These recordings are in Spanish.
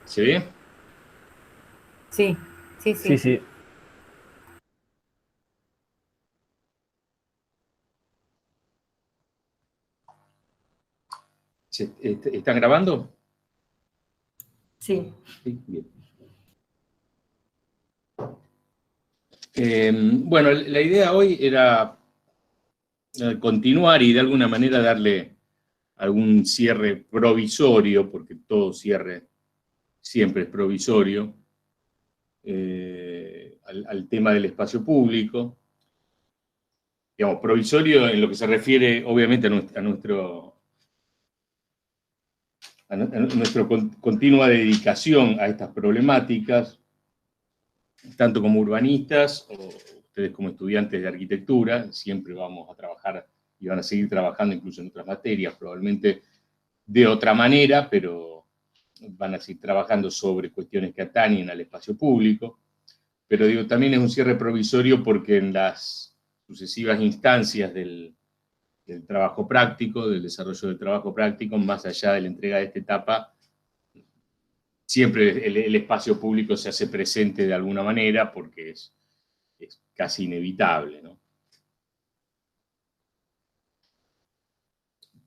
¿Se ve? Sí, sí, Sí, sí. sí, ¿Están grabando? Sí. Sí, bien. Bueno, la idea hoy era continuar y de alguna manera darle algún cierre provisorio, porque todo cierre siempre es provisorio, al tema del espacio público. Digamos, provisorio en lo que se refiere, obviamente, a nuestra continua dedicación a estas problemáticas, tanto como urbanistas o ustedes como estudiantes de arquitectura, siempre vamos a trabajar y van a seguir trabajando incluso en otras materias, probablemente de otra manera, pero van a seguir trabajando sobre cuestiones que atañen al espacio público. Pero digo, también es un cierre provisorio porque en las sucesivas instancias del trabajo práctico, del desarrollo del trabajo práctico, más allá de la entrega de esta etapa, siempre el espacio público se hace presente de alguna manera porque es casi inevitable, ¿no?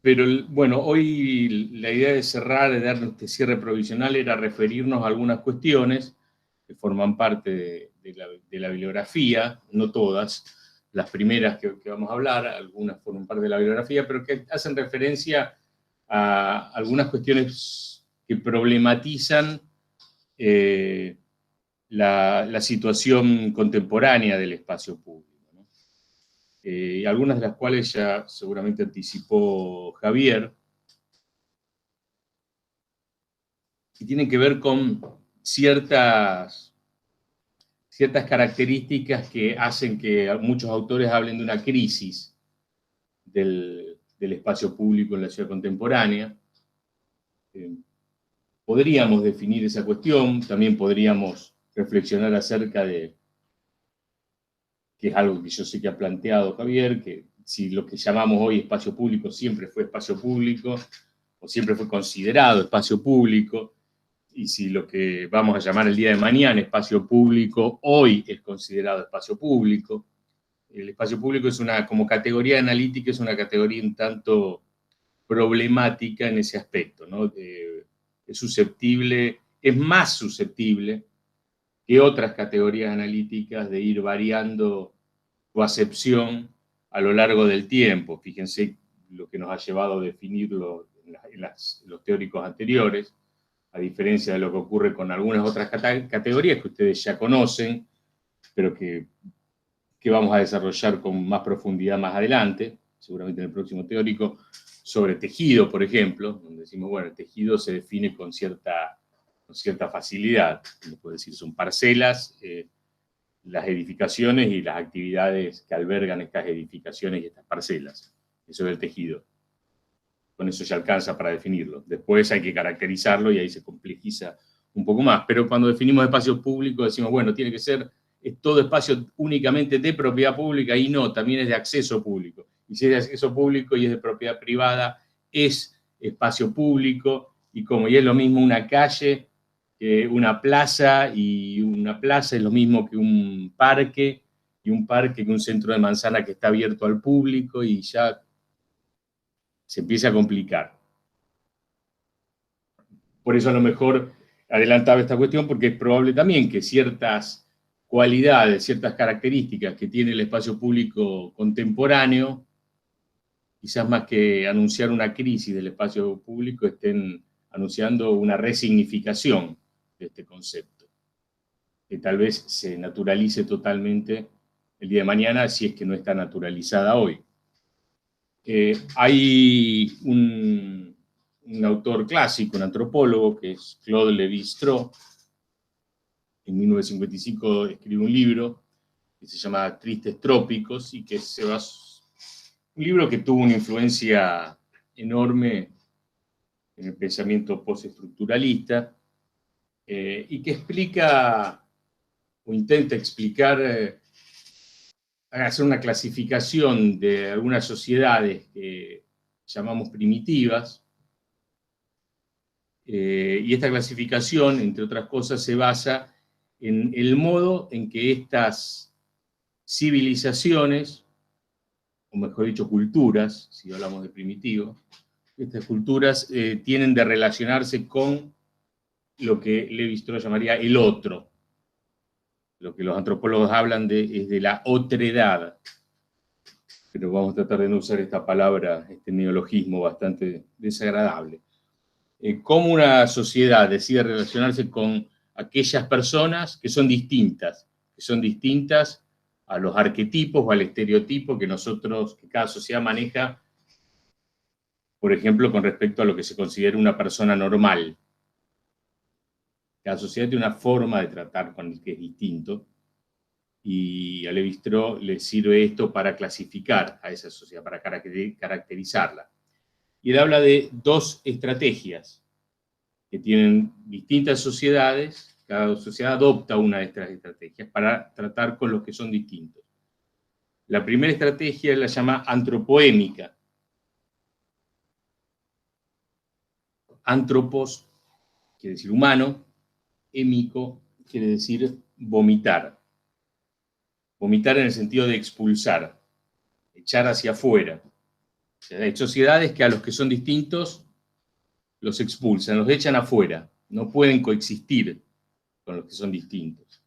Pero bueno, hoy la idea de cerrar, de dar este cierre provisional, era referirnos a algunas cuestiones que forman parte de la bibliografía, no todas, las primeras que vamos a hablar, algunas forman parte de la bibliografía, pero que hacen referencia a algunas cuestiones que problematizan la situación contemporánea del espacio público, ¿no? Algunas de las cuales ya seguramente anticipó Javier, y tienen que ver con ciertas características que hacen que muchos autores hablen de una crisis del espacio público en la ciudad contemporánea. Eh, Podríamos definir esa cuestión, también podríamos reflexionar acerca de, que es algo que yo sé que ha planteado Javier, que si lo que llamamos hoy espacio público siempre fue espacio público, o siempre fue considerado espacio público, y si lo que vamos a llamar el día de mañana espacio público hoy es considerado espacio público. El espacio público es como categoría analítica, es una categoría un tanto problemática en ese aspecto, ¿no? Es susceptible, es más susceptible que otras categorías analíticas de ir variando su acepción a lo largo del tiempo. Fíjense lo que nos ha llevado a definirlo en los teóricos anteriores, a diferencia de lo que ocurre con algunas otras categorías que ustedes ya conocen, pero que vamos a desarrollar con más profundidad más adelante, seguramente en el próximo teórico, sobre tejido, por ejemplo, donde decimos, bueno, el tejido se define con cierta facilidad, como puede decir, son parcelas, las edificaciones y las actividades que albergan estas edificaciones y estas parcelas. Eso es el tejido. Con eso se alcanza para definirlo. Después hay que caracterizarlo y ahí se complejiza un poco más. Pero cuando definimos espacio público decimos, bueno, tiene que ser todo espacio únicamente de propiedad pública y no, también es de acceso público. Y si es de acceso público y es de propiedad privada, es espacio público y como y es lo mismo una calle que una plaza y una plaza es lo mismo que un parque y un parque que un centro de manzana que está abierto al público y ya se empieza a complicar. Por eso a lo mejor adelantaba esta cuestión, porque es probable también que ciertas cualidades, ciertas características que tiene el espacio público contemporáneo, quizás más que anunciar una crisis del espacio público, estén anunciando una resignificación de este concepto, que tal vez se naturalice totalmente el día de mañana si es que no está naturalizada hoy. Hay un autor clásico, un antropólogo, que es Claude Lévi-Strauss. En 1955 escribe un libro que se llama Tristes Trópicos y que un libro que tuvo una influencia enorme en el pensamiento postestructuralista y que explica o intenta explicar, hacer una clasificación de algunas sociedades que llamamos primitivas, Y esta clasificación, entre otras cosas, se basa en el modo en que estas civilizaciones, o mejor dicho, culturas, si hablamos de primitivo, estas culturas tienen de relacionarse con lo que Lévi-Strauss llamaría el otro. Lo que los antropólogos hablan es de la otredad. Pero vamos a tratar de no usar esta palabra, este neologismo bastante desagradable. Cómo una sociedad decide relacionarse con aquellas personas que son distintas a los arquetipos o al estereotipo que cada sociedad maneja, por ejemplo, con respecto a lo que se considera una persona normal. Cada sociedad tiene una forma de tratar con el que es distinto, y a Lévi-Strauss le sirve esto para clasificar a esa sociedad, para caracterizarla. Y él habla de dos estrategias que tienen distintas sociedades. Cada sociedad adopta una de estas estrategias para tratar con los que son distintos. La primera estrategia la llama antropoémica. Antropos quiere decir humano, émico quiere decir vomitar. Vomitar en el sentido de expulsar, echar hacia afuera. O sea, hay sociedades que a los que son distintos los expulsan, los echan afuera. No pueden coexistir con los que son distintos.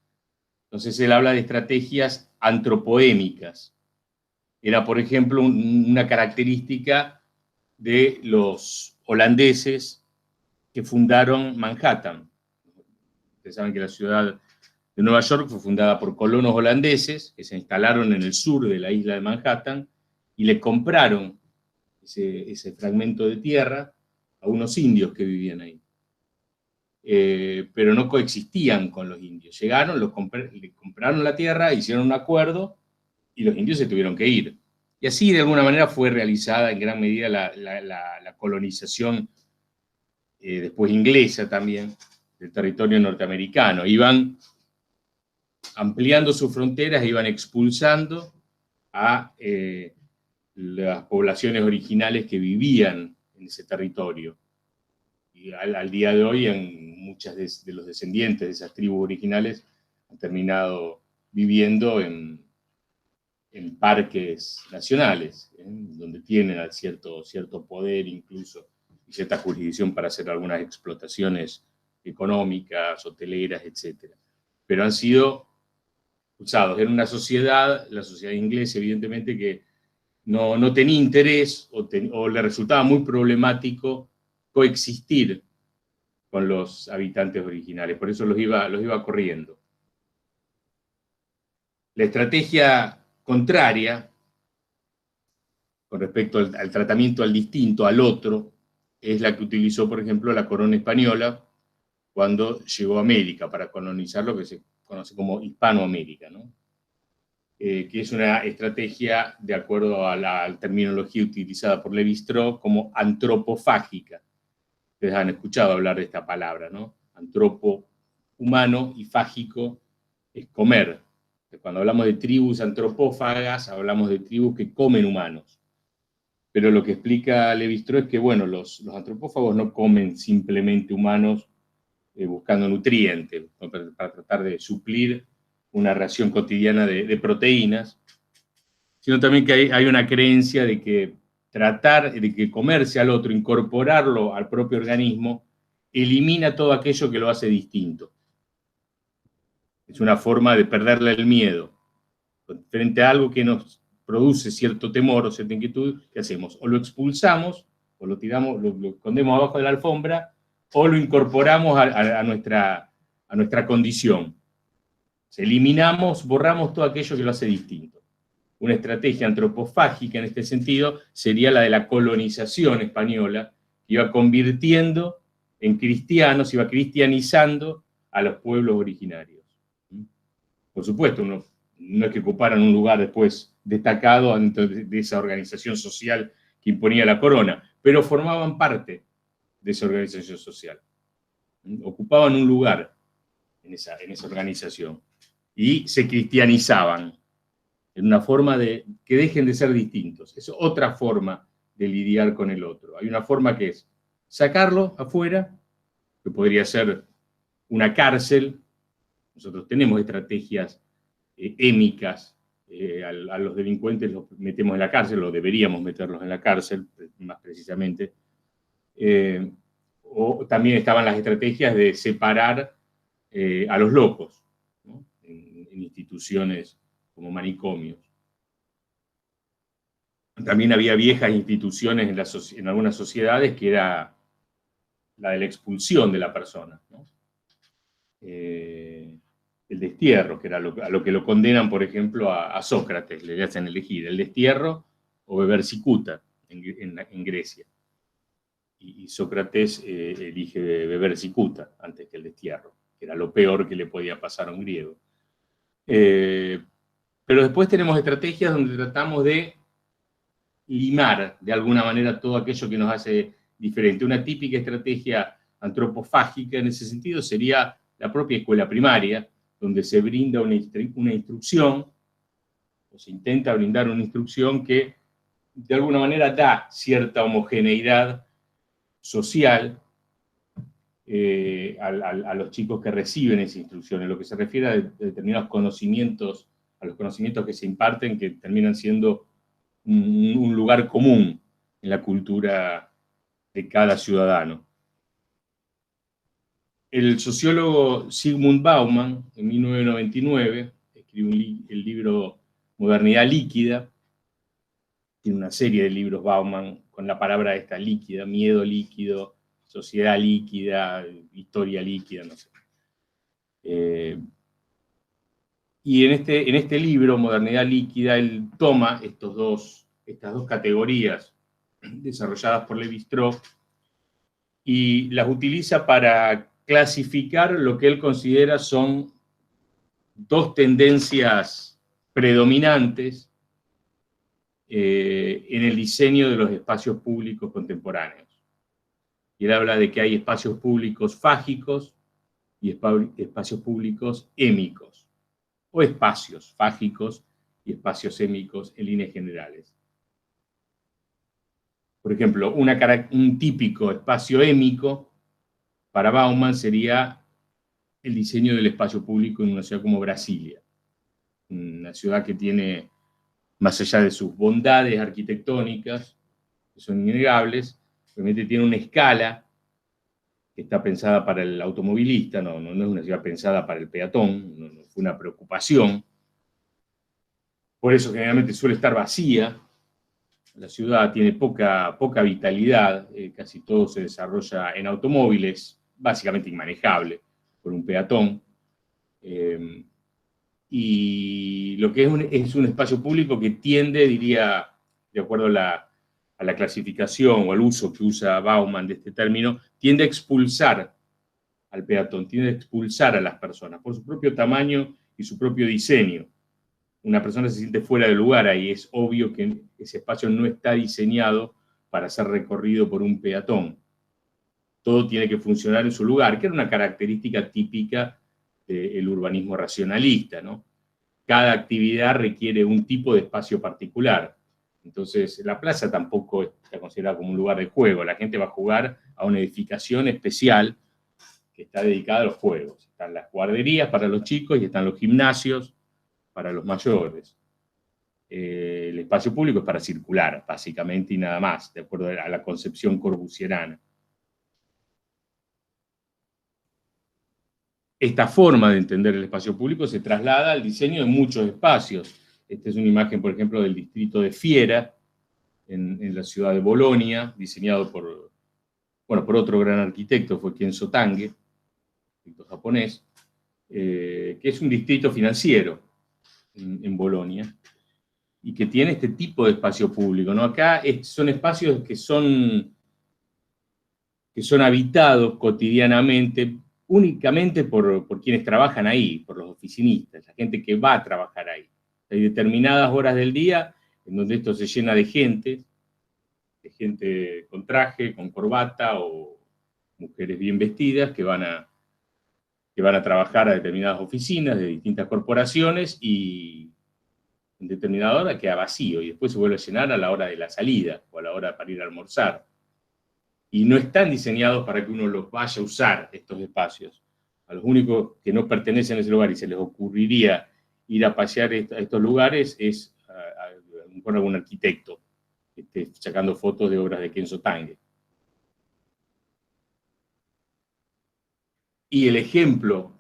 Entonces él habla de estrategias antropoémicas. Era, por ejemplo, una característica de los holandeses que fundaron Manhattan. Ustedes saben que la ciudad de Nueva York fue fundada por colonos holandeses que se instalaron en el sur de la isla de Manhattan y le compraron ese fragmento de tierra a unos indios que vivían ahí. Pero no coexistían con los indios. Llegaron, le compraron la tierra, hicieron un acuerdo y los indios se tuvieron que ir. Y así, de alguna manera, fue realizada en gran medida la colonización, después inglesa también, del territorio norteamericano. Iban ampliando sus fronteras, iban expulsando a las poblaciones originales que vivían en ese territorio. Y al día de hoy, muchas de los descendientes de esas tribus originales han terminado viviendo en parques nacionales, donde tienen cierto poder incluso, y cierta jurisdicción para hacer algunas explotaciones económicas, hoteleras, etc. Pero han sido usados en una sociedad, la sociedad inglesa, evidentemente, que no tenía interés o le resultaba muy problemático coexistir con los habitantes originales, por eso los iba corriendo. La estrategia contraria, con respecto al tratamiento al distinto, al otro, es la que utilizó, por ejemplo, la corona española cuando llegó a América para colonizar lo que se conoce como Hispanoamérica, ¿no? Que es una estrategia, de acuerdo a la terminología utilizada por Lévi-Strauss, como antropofágica. Ustedes han escuchado hablar de esta palabra, ¿no? Antropo, humano, y fágico es comer. Cuando hablamos de tribus antropófagas, hablamos de tribus que comen humanos. Pero lo que explica Lévi-Strauss es que, bueno, los antropófagos no comen simplemente humanos buscando nutrientes, para tratar de suplir una ración cotidiana de proteínas, sino también que hay una creencia de que tratar de que comerse al otro, incorporarlo al propio organismo, elimina todo aquello que lo hace distinto. Es una forma de perderle el miedo. Frente a algo que nos produce cierto temor o cierta inquietud, ¿qué hacemos? O lo expulsamos, o lo tiramos, lo escondemos abajo de la alfombra, o lo incorporamos a nuestra condición. O sea, eliminamos, borramos todo aquello que lo hace distinto. Una estrategia antropofágica en este sentido sería la de la colonización española, que iba convirtiendo en cristianos, iba cristianizando a los pueblos originarios. Por supuesto, no es que ocuparan un lugar después destacado dentro de esa organización social que imponía la corona, pero formaban parte de esa organización social. Ocupaban un lugar en esa organización y se cristianizaban en una forma de que dejen de ser distintos. Es otra forma de lidiar con el otro. Hay una forma que es sacarlo afuera que podría ser una cárcel. Nosotros tenemos estrategias émicas. A los delincuentes los metemos en la cárcel, o deberíamos meterlos en la cárcel, más precisamente. O también estaban las estrategias de separar a los locos, ¿no? En instituciones como manicomios. También había viejas instituciones en algunas sociedades que era la de la expulsión de la persona, ¿no? El destierro, que era a lo que lo condenan, por ejemplo, a Sócrates, le hacen elegir el destierro o beber cicuta en Grecia. Y Sócrates elige beber cicuta antes que el destierro, que era lo peor que le podía pasar a un griego. Pero después tenemos estrategias donde tratamos de limar de alguna manera todo aquello que nos hace diferente. Una típica estrategia antropofágica en ese sentido sería la propia escuela primaria, donde se brinda una instrucción, o se intenta brindar una instrucción que de alguna manera da cierta homogeneidad social a los chicos que reciben esa instrucción, en lo que se refiere a determinados conocimientos, a los conocimientos que se imparten, que terminan siendo un lugar común en la cultura de cada ciudadano. El sociólogo Zygmunt Bauman, en 1999, escribe el libro Modernidad Líquida. Tiene una serie de libros Bauman con la palabra esta líquida, miedo líquido, sociedad líquida, historia líquida, no sé. Y en este libro, Modernidad Líquida, él toma estas dos categorías desarrolladas por Lévi-Strauss y las utiliza para clasificar lo que él considera son dos tendencias predominantes en el diseño de los espacios públicos contemporáneos. Y él habla de que hay espacios públicos fágicos y espacios públicos émicos, o espacios fágicos y espacios émicos en líneas generales. Por ejemplo, un típico espacio émico para Bauman sería el diseño del espacio público en una ciudad como Brasilia, una ciudad que tiene, más allá de sus bondades arquitectónicas, que son innegables, realmente tiene una escala que está pensada para el automovilista, no es una ciudad pensada para el peatón, no fue una preocupación. Por eso generalmente suele estar vacía. La ciudad tiene poca vitalidad, casi todo se desarrolla en automóviles, básicamente inmanejable por un peatón. Y lo que es un espacio público que tiende, diría, de acuerdo a la clasificación o al uso que usa Bauman de este término, tiende a expulsar al peatón, tiende a expulsar a las personas por su propio tamaño y su propio diseño. Una persona se siente fuera de lugar ahí, es obvio que ese espacio no está diseñado para ser recorrido por un peatón. Todo tiene que funcionar en su lugar, que era una característica típica del urbanismo racionalista, ¿no? Cada actividad requiere un tipo de espacio particular. Entonces, la plaza tampoco está considerada como un lugar de juego. La gente va a jugar a una edificación especial que está dedicada a los juegos. Están las guarderías para los chicos y están los gimnasios para los mayores. El espacio público es para circular, básicamente, y nada más, de acuerdo a la concepción corbusiana. Esta forma de entender el espacio público se traslada al diseño de muchos espacios. Esta es una imagen, por ejemplo, del distrito de Fiera, en la ciudad de Bolonia, diseñado por otro gran arquitecto, fue Kenzo Tange, arquitecto japonés, que es un distrito financiero en Bolonia, y que tiene este tipo de espacio público, ¿no? Acá son espacios que son habitados cotidianamente únicamente por quienes trabajan ahí, por los oficinistas, la gente que va a trabajar ahí. Hay determinadas horas del día en donde esto se llena de gente con traje, con corbata, o mujeres bien vestidas que van a trabajar a determinadas oficinas de distintas corporaciones, y en determinada hora queda vacío y después se vuelve a llenar a la hora de la salida o a la hora para ir a almorzar. y no están diseñados para que uno los vaya a usar, estos espacios. A los únicos que no pertenecen a ese lugar y se les ocurriría ir a pasear a estos lugares es con algún arquitecto que esté sacando fotos de obras de Kenzo Tange. Y el ejemplo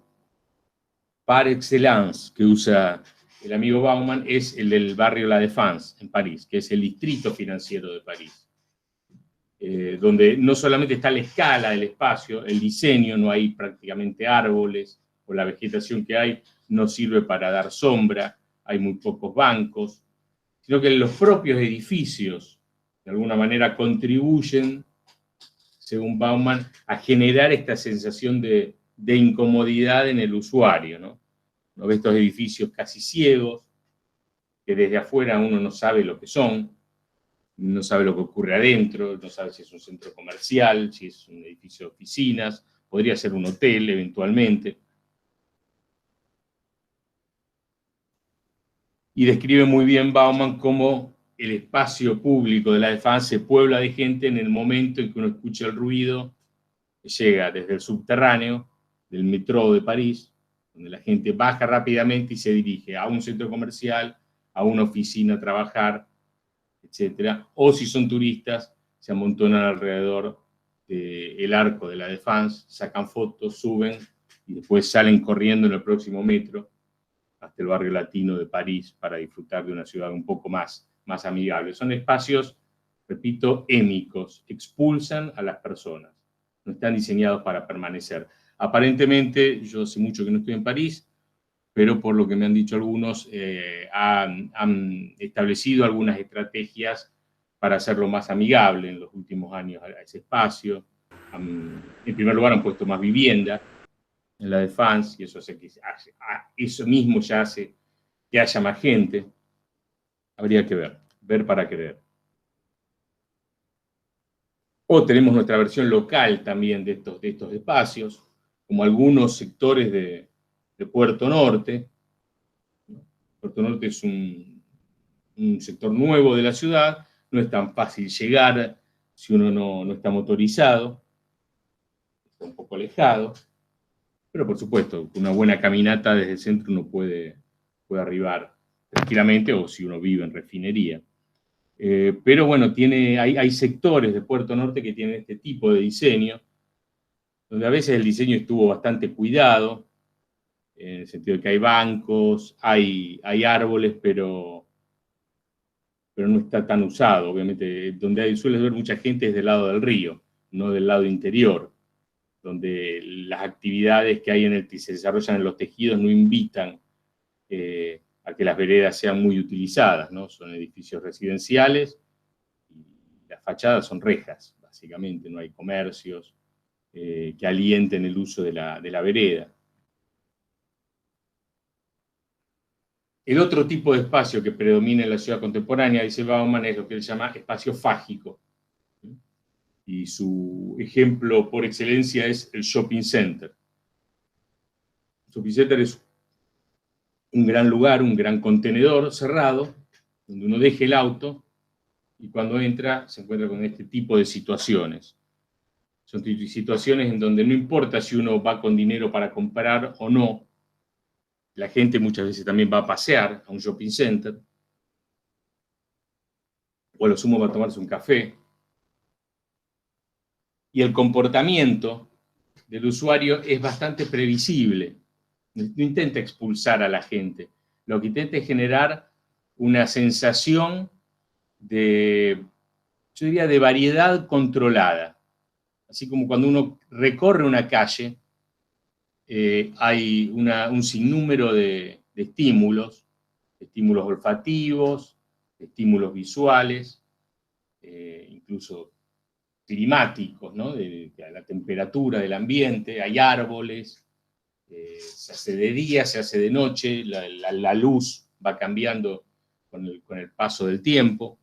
par excellence que usa el amigo Bauman es el del barrio La Défense, en París, que es el distrito financiero de París, donde no solamente está la escala del espacio, el diseño, no hay prácticamente árboles, o la vegetación que hay no sirve para dar sombra, hay muy pocos bancos, sino que los propios edificios, de alguna manera, contribuyen, según Bauman, a generar esta sensación de incomodidad en el usuario, ¿no? Uno ve estos edificios casi ciegos, que desde afuera uno no sabe lo que son, no sabe lo que ocurre adentro, no sabe si es un centro comercial, si es un edificio de oficinas, podría ser un hotel eventualmente. Y describe muy bien Bauman cómo el espacio público de La Défense se puebla de gente en el momento en que uno escucha el ruido que llega desde el subterráneo del metro de París, donde la gente baja rápidamente y se dirige a un centro comercial, a una oficina a trabajar, etcétera. O si son turistas, se amontonan alrededor del arco de La Défense, sacan fotos, suben y después salen corriendo en el próximo metro hasta el barrio latino de París para disfrutar de una ciudad un poco más amigable. Son espacios, repito, émicos, expulsan a las personas, no están diseñados para permanecer. Aparentemente, yo hace mucho que no estoy en París, pero por lo que me han dicho algunos, han establecido algunas estrategias para hacerlo más amigable en los últimos años a ese espacio. En primer lugar, han puesto más vivienda en La Défense, y eso hace que eso mismo ya hace que haya más gente. Habría que ver para creer. O tenemos nuestra versión local también de estos espacios, como algunos sectores de Puerto Norte. Puerto Norte es un sector nuevo de la ciudad, no es tan fácil llegar si uno no está motorizado, está un poco alejado, pero por supuesto, con una buena caminata desde el centro uno puede arribar tranquilamente, o si uno vive en Refinería. Pero bueno, hay sectores de Puerto Norte que tienen este tipo de diseño, donde a veces el diseño estuvo bastante cuidado, en el sentido de que hay bancos, hay árboles, pero no está tan usado. Obviamente, donde suele ver mucha gente es del lado del río, no del lado interior, donde las actividades que se desarrollan en los tejidos no invitan a que las veredas sean muy utilizadas, ¿no? Son edificios residenciales y las fachadas son rejas, básicamente, no hay comercios que alienten el uso de la vereda. El otro tipo de espacio que predomina en la ciudad contemporánea, dice Bauman, es lo que él llama espacio fágico. Y su ejemplo por excelencia es el shopping center. El shopping center es un gran lugar, un gran contenedor cerrado, donde uno deja el auto y cuando entra se encuentra con este tipo de situaciones. Son situaciones en donde no importa si uno va con dinero para comprar o no, la gente muchas veces también va a pasear a un shopping center, o a lo sumo va a tomarse un café, y el comportamiento del usuario es bastante previsible. No intenta expulsar a la gente, lo que intenta es generar una sensación de, yo diría, de variedad controlada. Así como cuando uno recorre una calle, hay un sinnúmero de estímulos olfativos, estímulos visuales, incluso climáticos, ¿no? De la temperatura del ambiente, hay árboles, se hace de día, se hace de noche, la luz va cambiando con el paso del tiempo.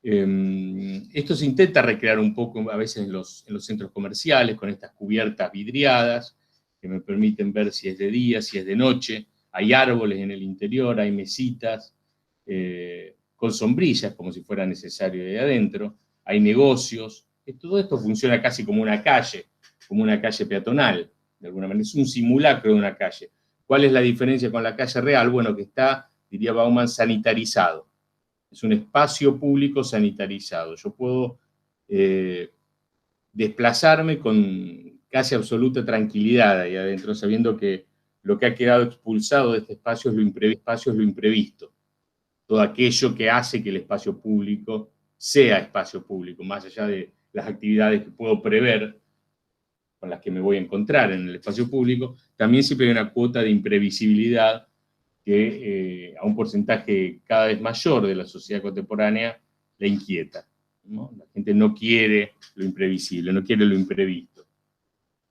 Esto se intenta recrear un poco a veces en los centros comerciales, con estas cubiertas vidriadas, que me permiten ver si es de día, si es de noche. Hay árboles en el interior, hay mesitas con sombrillas, como si fuera necesario de adentro. Hay negocios, Todo esto funciona casi como una calle peatonal, de alguna manera. Es un simulacro de una calle. ¿Cuál es la diferencia con la calle real? Bueno, que está, diría Bauman, sanitarizado. Es un espacio público sanitarizado. Yo puedo desplazarme con casi absoluta tranquilidad ahí adentro, sabiendo que lo que ha quedado expulsado de este espacio es lo imprevisto. Todo aquello que hace que el espacio público sea espacio público, más allá de las actividades que puedo prever, con las que me voy a encontrar en el espacio público, también siempre hay una cuota de imprevisibilidad que a un porcentaje cada vez mayor de la sociedad contemporánea le inquieta, ¿no? La gente no quiere lo imprevisible, no quiere lo imprevisto.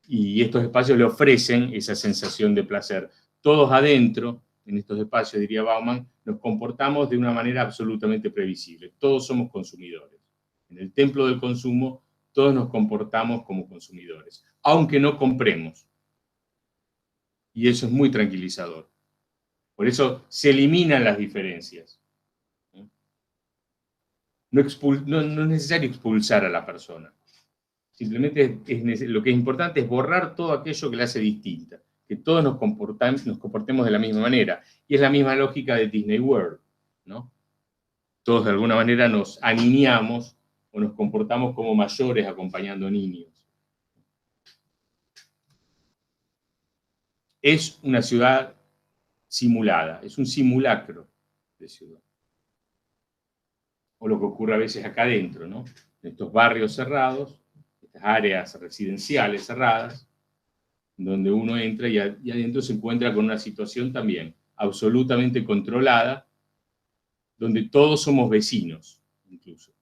Y estos espacios le ofrecen esa sensación de placer. Todos adentro, en estos espacios, diría Bauman, nos comportamos de una manera absolutamente previsible. Todos somos consumidores. En el templo del consumo, todos nos comportamos como consumidores, aunque no compremos. Y eso es muy tranquilizador. Por eso se eliminan las diferencias. No es necesario expulsar a la persona. Simplemente lo que es importante es borrar todo aquello que la hace distinta. Que todos nos comportemos de la misma manera. Y es la misma lógica de Disney World, ¿no? Todos de alguna manera nos aniñamos o nos comportamos como mayores acompañando niños. Es una ciudad simulada, es un simulacro de ciudad. O lo que ocurre a veces acá adentro, ¿no? En estos barrios cerrados, estas áreas residenciales cerradas, donde uno entra y adentro se encuentra con una situación también absolutamente controlada, donde todos somos vecinos, incluso.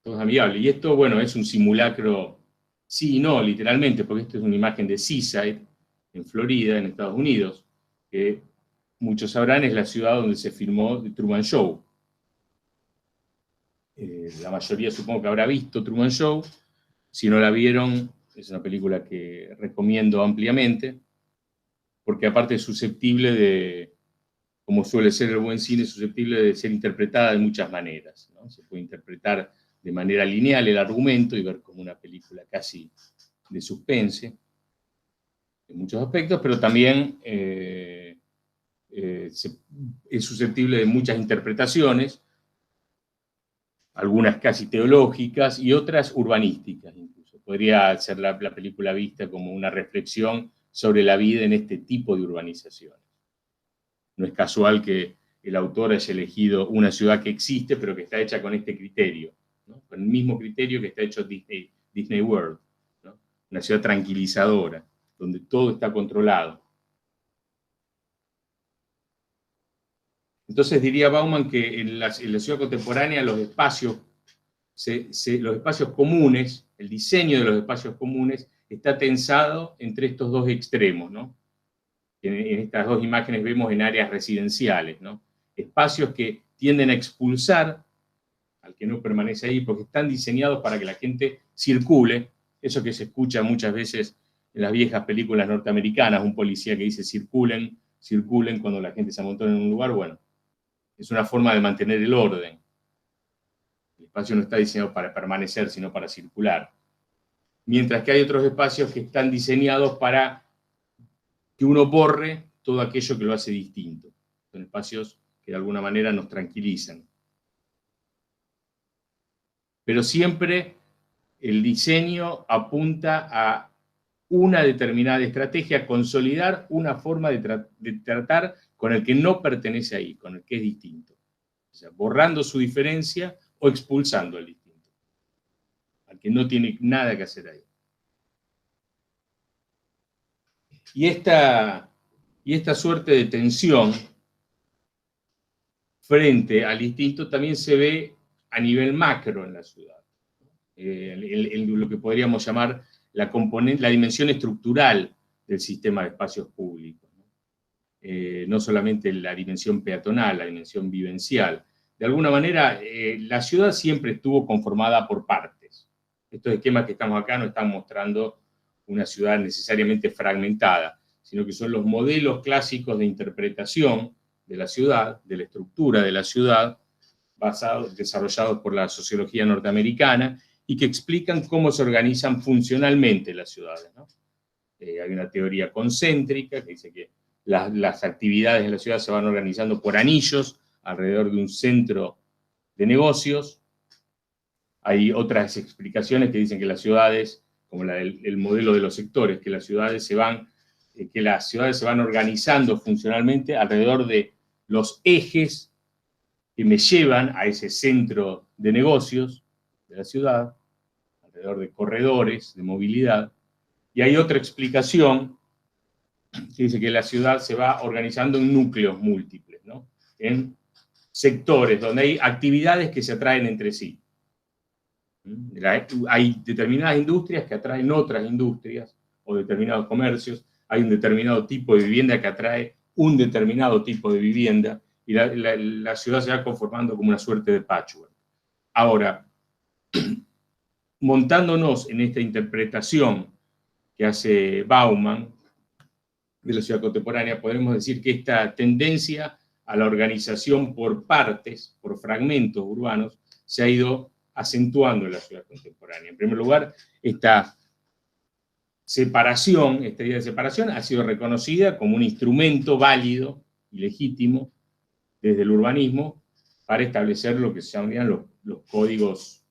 Todos amigables. Y esto, bueno, es un simulacro, sí y no, literalmente, porque esto es una imagen de Seaside, en Florida, en Estados Unidos, que muchos sabrán es la ciudad donde se filmó The Truman Show. La mayoría supongo que habrá visto Truman Show. Si no la vieron, es una película que recomiendo ampliamente, porque aparte es susceptible de, como suele ser el buen cine, susceptible de ser interpretada de muchas maneras, ¿no? Se puede interpretar de manera lineal el argumento y ver como una película casi de suspense, en muchos aspectos, pero también es susceptible de muchas interpretaciones, algunas casi teológicas y otras urbanísticas incluso. Podría ser la película vista como una reflexión sobre la vida en este tipo de urbanizaciones. No es casual que el autor haya elegido una ciudad que existe, pero que está hecha con este criterio, ¿no? Con el mismo criterio que está hecho Disney World, ¿no? Una ciudad tranquilizadora, donde todo está controlado. Entonces diría Bauman que en la ciudad contemporánea los espacios comunes, el diseño de los espacios comunes está tensado entre estos dos extremos, ¿no? En estas dos imágenes vemos en áreas residenciales, ¿no? Espacios que tienden a expulsar al que no permanece ahí porque están diseñados para que la gente circule, eso que se escucha muchas veces en las viejas películas norteamericanas, un policía que dice circulen, circulen cuando la gente se amontona en un lugar. Bueno, es una forma de mantener el orden. El espacio no está diseñado para permanecer, sino para circular. Mientras que hay otros espacios que están diseñados para que uno borre todo aquello que lo hace distinto. Son espacios que de alguna manera nos tranquilizan. Pero siempre el diseño apunta a una determinada estrategia, a consolidar una forma de tratar con el que no pertenece ahí, con el que es distinto. O sea, borrando su diferencia o expulsando al distinto, al que no tiene nada que hacer ahí. Y esta suerte de tensión frente al distinto también se ve a nivel macro en la ciudad. Lo que podríamos llamar la dimensión estructural del sistema de espacios públicos. No solamente la dimensión peatonal, la dimensión vivencial. De alguna manera, la ciudad siempre estuvo conformada por partes. Estos esquemas que estamos acá no están mostrando una ciudad necesariamente fragmentada, sino que son los modelos clásicos de interpretación de la ciudad, de la estructura de la ciudad, desarrollados por la sociología norteamericana y que explican cómo se organizan funcionalmente las ciudades, ¿no? Hay una teoría concéntrica que dice que las actividades de la ciudad se van organizando por anillos alrededor de un centro de negocios. Hay otras explicaciones que dicen que las ciudades, como el modelo de los sectores, que las ciudades se van organizando funcionalmente alrededor de los ejes que me llevan a ese centro de negocios de la ciudad, alrededor de corredores de movilidad. Y hay otra explicación que dice que la ciudad se va organizando en núcleos múltiples, ¿no? En sectores donde hay actividades que se atraen entre sí. Hay determinadas industrias que atraen otras industrias o determinados comercios. Hay un determinado tipo de vivienda que atrae un determinado tipo de vivienda y la ciudad se va conformando como una suerte de patchwork. Ahora, montándonos en esta interpretación que hace Bauman de la ciudad contemporánea, podemos decir que esta tendencia a la organización por partes, por fragmentos urbanos, se ha ido acentuando en la ciudad contemporánea. En primer lugar, esta separación, esta idea de separación, ha sido reconocida como un instrumento válido y legítimo desde el urbanismo para establecer lo que se llamarían los códigos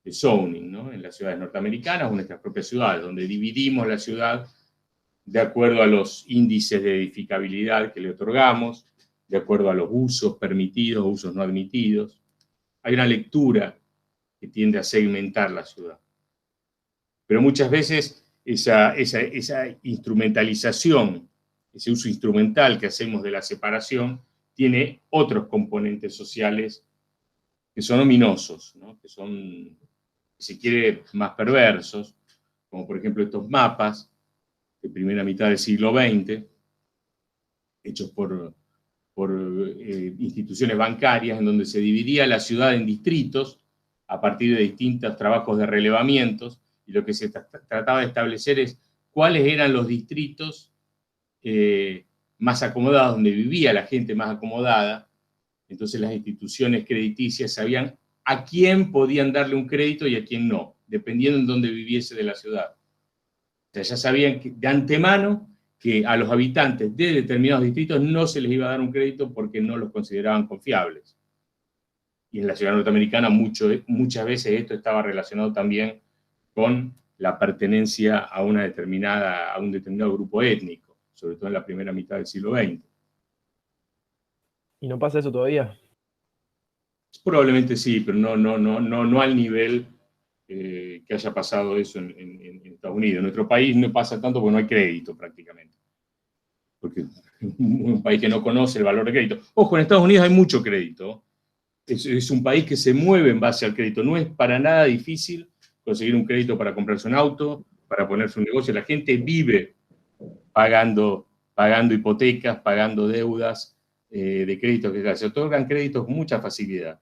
de zoning, ¿no? En las ciudades norteamericanas o en nuestras propias ciudades, donde dividimos la ciudad de acuerdo a los índices de edificabilidad que le otorgamos, de acuerdo a los usos permitidos, usos no admitidos. Hay una lectura que tiende a segmentar la ciudad. Pero muchas veces esa instrumentalización, ese uso instrumental que hacemos de la separación, tiene otros componentes sociales que son ominosos, ¿no? Que son, si se quiere, más perversos, como por ejemplo estos mapas de primera mitad del siglo XX, hechos por instituciones bancarias, en donde se dividía la ciudad en distritos a partir de distintos trabajos de relevamientos, y lo que se trataba de establecer es cuáles eran los distritos más acomodados, donde vivía la gente más acomodada. Entonces las instituciones crediticias sabían a quién podían darle un crédito y a quién no, dependiendo en dónde viviese de la ciudad. O sea, ya sabían de antemano que a los habitantes de determinados distritos no se les iba a dar un crédito porque no los consideraban confiables. Y en la ciudad norteamericana muchas veces esto estaba relacionado también con la pertenencia a un determinado grupo étnico, sobre todo en la primera mitad del siglo XX. ¿Y no pasa eso todavía? Probablemente sí, pero no al nivel que haya pasado eso en Estados Unidos. En nuestro país no pasa tanto porque no hay crédito prácticamente. Porque es un país que no conoce el valor de crédito. Ojo, en Estados Unidos hay mucho crédito. Es un país que se mueve en base al crédito. No es para nada difícil conseguir un crédito para comprarse un auto, para ponerse un negocio. La gente vive pagando hipotecas, pagando deudas de créditos que se otorgan créditos con mucha facilidad.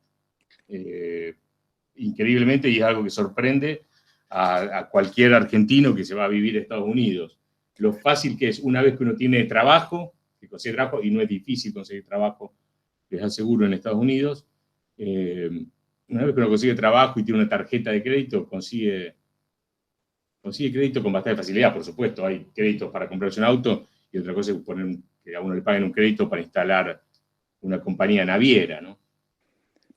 Increíblemente, y es algo que sorprende a cualquier argentino que se va a vivir a Estados Unidos. Lo fácil que es, una vez que uno tiene trabajo, que consigue trabajo, y no es difícil conseguir trabajo, les aseguro, en Estados Unidos, una vez que uno consigue trabajo y tiene una tarjeta de crédito, consigue crédito con bastante facilidad, por supuesto. Hay créditos para comprarse un auto y otra cosa es que a uno le paguen un crédito para instalar una compañía naviera, ¿no?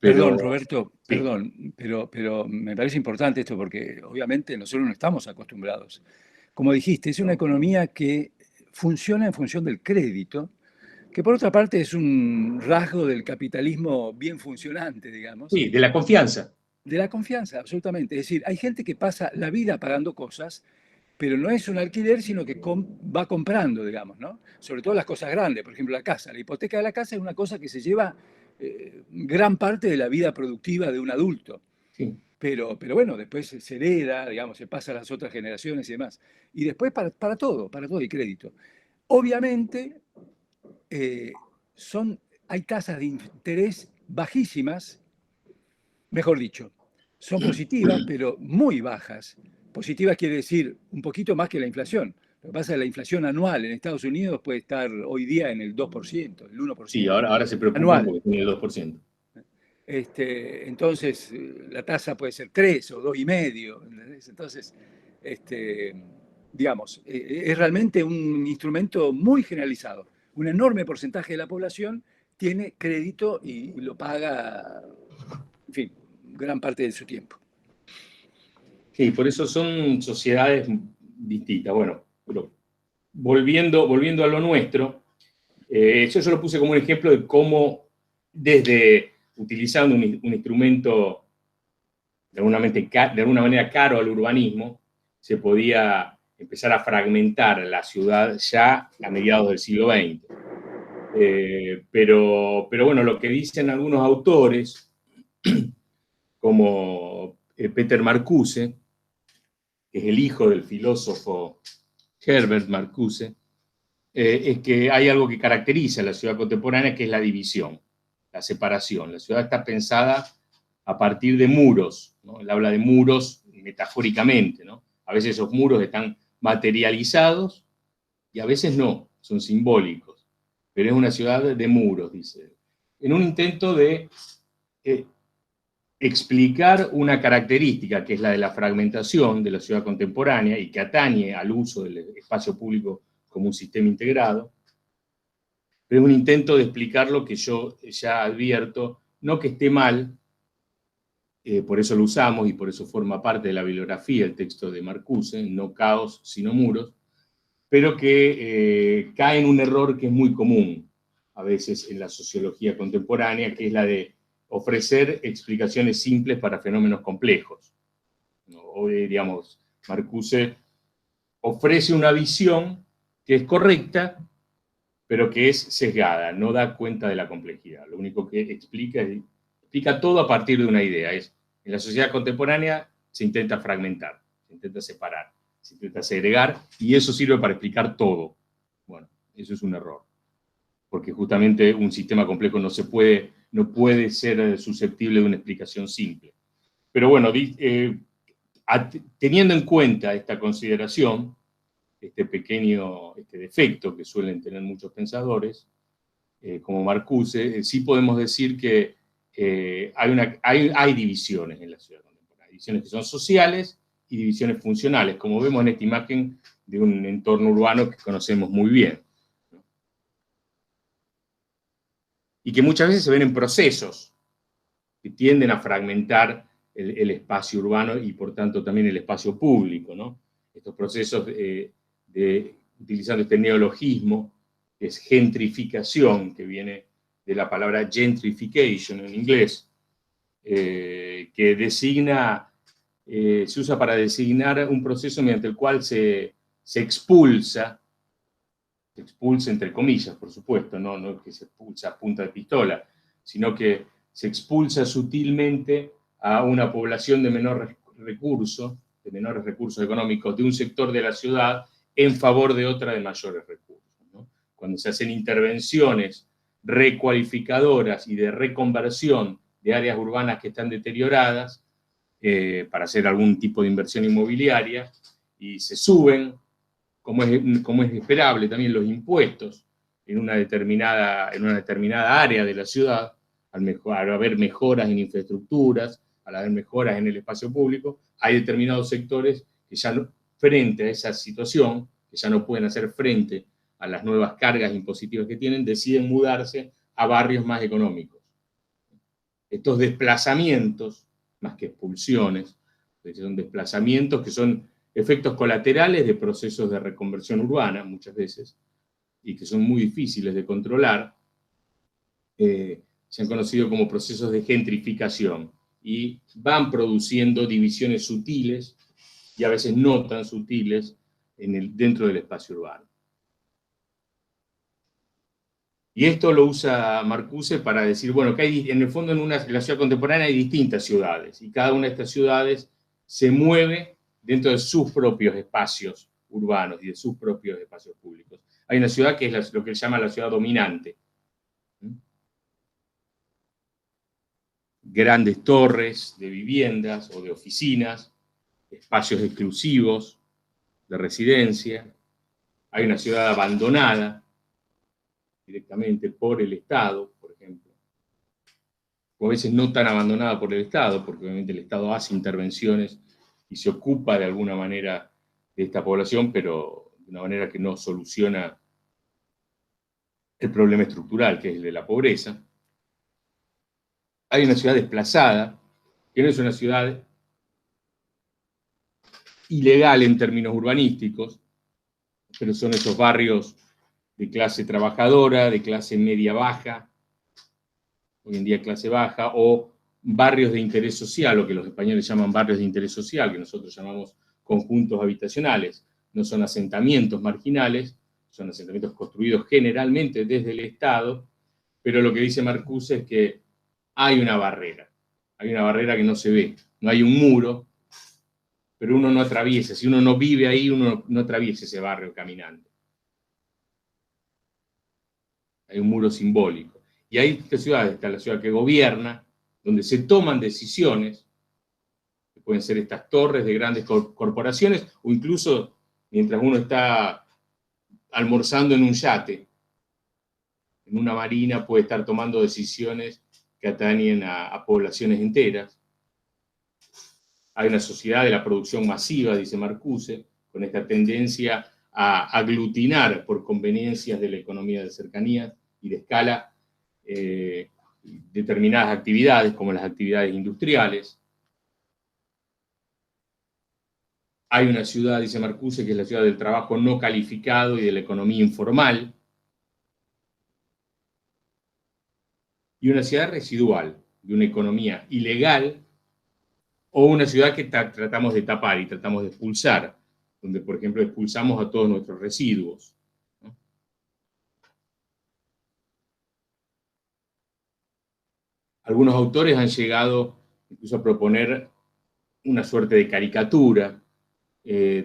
Perdón, Roberto, sí. Perdón, pero me parece importante esto porque obviamente nosotros no estamos acostumbrados. Como dijiste, es una economía que funciona en función del crédito, que por otra parte es un rasgo del capitalismo bien funcionante, digamos. Sí, de la confianza. De la confianza, absolutamente. Es decir, hay gente que pasa la vida pagando cosas, pero no es un alquiler, sino que va comprando, digamos, ¿no? Sobre todo las cosas grandes, por ejemplo, la casa. La hipoteca de la casa es una cosa que se lleva gran parte de la vida productiva de un adulto. Sí. Pero bueno, después se hereda, digamos, se pasa a las otras generaciones y demás. Y después para todo hay crédito. Obviamente, hay tasas de interés bajísimas, mejor dicho, son positivas, pero muy bajas. Positivas quiere decir un poquito más que la inflación. Lo que pasa es que la inflación anual en Estados Unidos puede estar hoy día en el 2%, el 1%. Sí, ahora se preocupan anual. porque tiene el 2%. Entonces la tasa puede ser 3 o 2,5. ¿Entendés? Entonces, digamos, es realmente un instrumento muy generalizado. Un enorme porcentaje de la población tiene crédito y lo paga, en fin, gran parte de su tiempo. Sí, por eso son sociedades distintas. Bueno, pero volviendo a lo nuestro, yo lo puse como un ejemplo de cómo desde utilizando un instrumento de alguna manera caro al urbanismo, se podía empezar a fragmentar la ciudad ya a mediados del siglo XX. Pero bueno, lo que dicen algunos autores, como Peter Marcuse, que es el hijo del filósofo Herbert Marcuse, es que hay algo que caracteriza a la ciudad contemporánea, que es la división, la separación. La ciudad está pensada a partir de muros, ¿no? Él habla de muros metafóricamente, ¿no? A veces esos muros están materializados y a veces no, son simbólicos. Pero es una ciudad de muros, dice. En un intento de explicar una característica que es la de la fragmentación de la ciudad contemporánea y que atañe al uso del espacio público como un sistema integrado, pero es un intento de explicar lo que yo ya advierto, no que esté mal, por eso lo usamos y por eso forma parte de la bibliografía, el texto de Marcuse, no caos, sino muros, pero que cae en un error que es muy común a veces en la sociología contemporánea, que es la de ofrecer explicaciones simples para fenómenos complejos. Hoy, digamos, Marcuse ofrece una visión que es correcta, pero que es sesgada, no da cuenta de la complejidad. Lo único que explica todo a partir de una idea. En la sociedad contemporánea se intenta fragmentar, se intenta separar, se intenta segregar, y eso sirve para explicar todo. Bueno, eso es un error, porque justamente un sistema complejo no puede ser susceptible de una explicación simple. Pero bueno, teniendo en cuenta esta consideración, este pequeño defecto que suelen tener muchos pensadores, como Marcuse, sí podemos decir que hay divisiones en la ciudad contemporánea, divisiones que son sociales y divisiones funcionales, como vemos en esta imagen de un entorno urbano que conocemos muy bien, ¿no? Y que muchas veces se ven en procesos que tienden a fragmentar el espacio urbano y por tanto también el espacio público, ¿no? Estos procesos utilizando este neologismo, que es gentrificación, que viene de la palabra gentrification en inglés, que se usa para designar un proceso mediante el cual se expulsa entre comillas, por supuesto, no que se expulsa a punta de pistola, sino que se expulsa sutilmente a una población de menores recursos económicos de un sector de la ciudad en favor de otra de mayores recursos, ¿no? Cuando se hacen intervenciones recualificadoras y de reconversión de áreas urbanas que están deterioradas para hacer algún tipo de inversión inmobiliaria, y se suben, como es esperable, también los impuestos en una determinada área de la ciudad, al haber mejoras en infraestructuras, al haber mejoras en el espacio público, hay determinados sectores que ya frente a esa situación, que ya no pueden hacer frente a las nuevas cargas impositivas que tienen, deciden mudarse a barrios más económicos. Estos desplazamientos, más que expulsiones, son desplazamientos que son efectos colaterales de procesos de reconversión urbana, muchas veces, y que son muy difíciles de controlar, se han conocido como procesos de gentrificación y van produciendo divisiones sutiles y a veces no tan sutiles dentro del espacio urbano. Y esto lo usa Marcuse para decir, bueno, que en el fondo en la ciudad contemporánea hay distintas ciudades y cada una de estas ciudades se mueve dentro de sus propios espacios urbanos y de sus propios espacios públicos. Hay una ciudad que es lo que él llama la ciudad dominante. Grandes torres de viviendas o de oficinas, espacios exclusivos de residencia. Hay una ciudad abandonada directamente por el Estado, por ejemplo. o a veces no tan abandonada por el Estado, porque obviamente el Estado hace intervenciones y se ocupa de alguna manera de esta población, pero de una manera que no soluciona el problema estructural, que es el de la pobreza. Hay una ciudad desplazada, que no es una ciudad ilegal en términos urbanísticos, pero son esos barrios de clase trabajadora, de clase media-baja, hoy en día clase baja, o barrios de interés social, lo que los españoles llaman barrios de interés social, que nosotros llamamos conjuntos habitacionales. No son asentamientos marginales, son asentamientos construidos generalmente desde el Estado, pero lo que dice Marcuse es que hay una barrera que no se ve, no hay un muro, pero uno no atraviesa, si uno no vive ahí, uno no atraviesa ese barrio caminando. Hay un muro simbólico. Y hay estas ciudades, está la ciudad que gobierna, donde se toman decisiones, que pueden ser estas torres de grandes corporaciones, o incluso mientras uno está almorzando en un yate, en una marina, puede estar tomando decisiones que atañen a poblaciones enteras. Hay una sociedad de la producción masiva, dice Marcuse, con esta tendencia a aglutinar por conveniencias de la economía de cercanía y de escala determinadas actividades, como las actividades industriales. Hay una ciudad, dice Marcuse, que es la ciudad del trabajo no calificado y de la economía informal. Y una ciudad residual, de una economía ilegal, o una ciudad que tratamos de tapar y tratamos de expulsar, donde, por ejemplo, expulsamos a todos nuestros residuos, ¿no? Algunos autores han llegado incluso a proponer una suerte de caricatura,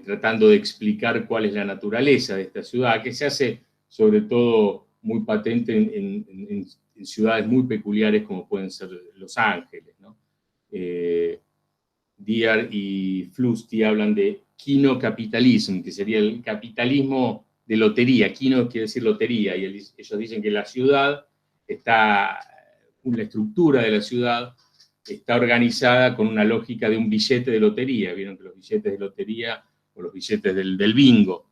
tratando de explicar cuál es la naturaleza de esta ciudad, que se hace sobre todo muy patente en ciudades muy peculiares como pueden ser Los Ángeles, ¿no? Dyer y Flusty hablan de quinocapitalismo, que sería el capitalismo de lotería. Quino quiere decir lotería, y ellos dicen que la ciudad está, la estructura de la ciudad está organizada con una lógica de un billete de lotería. Vieron que los billetes de lotería o los billetes del bingo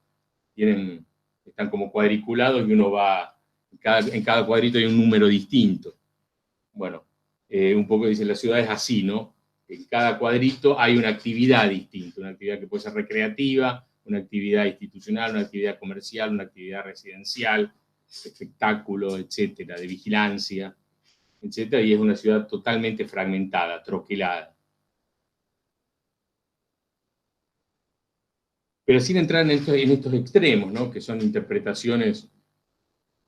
están como cuadriculados y uno va, en cada cuadrito hay un número distinto. Bueno, un poco dice, la ciudad es así, ¿no? En cada cuadrito hay una actividad distinta, una actividad que puede ser recreativa, una actividad institucional, una actividad comercial, una actividad residencial, espectáculo, etcétera, de vigilancia, etcétera, y es una ciudad totalmente fragmentada, troquelada. Pero sin entrar en estos extremos, ¿no? Que son interpretaciones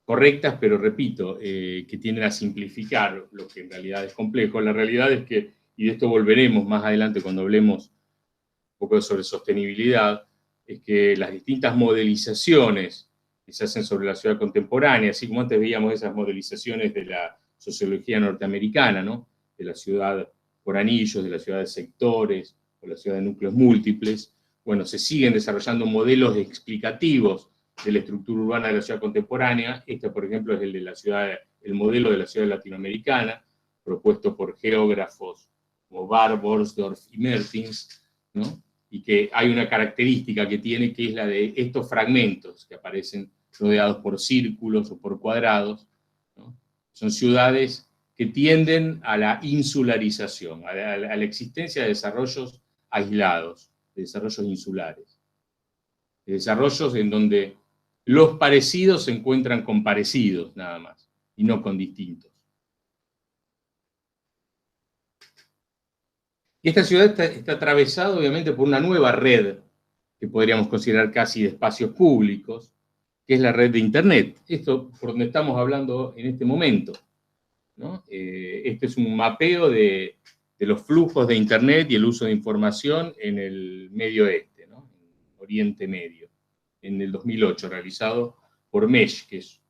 correctas, pero repito, que tienden a simplificar lo que en realidad es complejo. La realidad es que, y de esto volveremos más adelante cuando hablemos un poco sobre sostenibilidad, es que las distintas modelizaciones que se hacen sobre la ciudad contemporánea, así como antes veíamos esas modelizaciones de la sociología norteamericana, ¿no? De la ciudad por anillos, de la ciudad de sectores, o la ciudad de núcleos múltiples, bueno, se siguen desarrollando modelos explicativos de la estructura urbana de la ciudad contemporánea. Este, por ejemplo, es el modelo de la ciudad latinoamericana, propuesto por geógrafos como Barr, Borsdorf y Mertins, ¿no? Y que hay una característica que tiene, que es la de estos fragmentos que aparecen rodeados por círculos o por cuadrados, ¿no? Son ciudades que tienden a la insularización, a la existencia de desarrollos aislados, de desarrollos insulares, de desarrollos en donde los parecidos se encuentran con parecidos nada más, y no con distintos. Y esta ciudad está atravesada obviamente por una nueva red, que podríamos considerar casi de espacios públicos, que es la red de Internet. Esto por donde estamos hablando en este momento, ¿no? Este es un mapeo de los flujos de Internet y el uso de información en el Medio Oeste, ¿no? En Oriente Medio, en el 2008, realizado por MESH, que es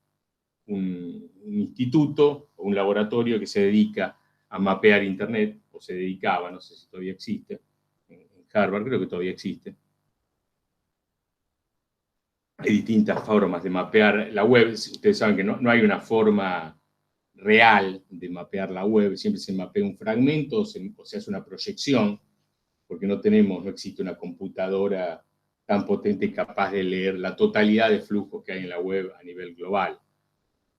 un instituto o un laboratorio que se dedica a mapear Internet, o se dedicaba, no sé si todavía existe, en Harvard creo que todavía existe. Hay distintas formas de mapear la web. Ustedes saben que no hay una forma real de mapear la web, siempre se mapea un fragmento o se hace una proyección, porque no existe una computadora tan potente y capaz de leer la totalidad de flujos que hay en la web a nivel global.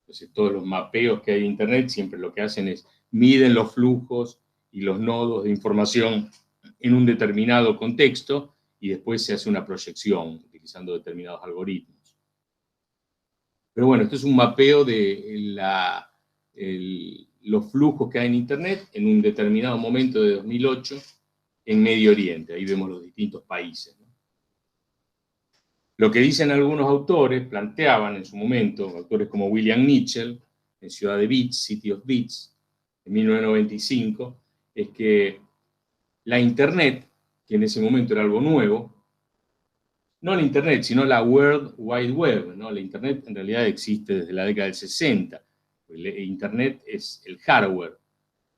Entonces, todos los mapeos que hay en Internet siempre lo que hacen es miden los flujos y los nodos de información en un determinado contexto y después se hace una proyección utilizando determinados algoritmos. Pero bueno, esto es un mapeo de los flujos que hay en Internet en un determinado momento de 2008 en Medio Oriente. Ahí vemos los distintos países, ¿no? Lo que dicen algunos autores, planteaban en su momento, autores como William Mitchell, en Ciudad de Bits, City of Bits, en 1995, es que la Internet, que en ese momento era algo nuevo, no la Internet, sino la World Wide Web, ¿no? La Internet en realidad existe desde la década del 60. Internet es el hardware,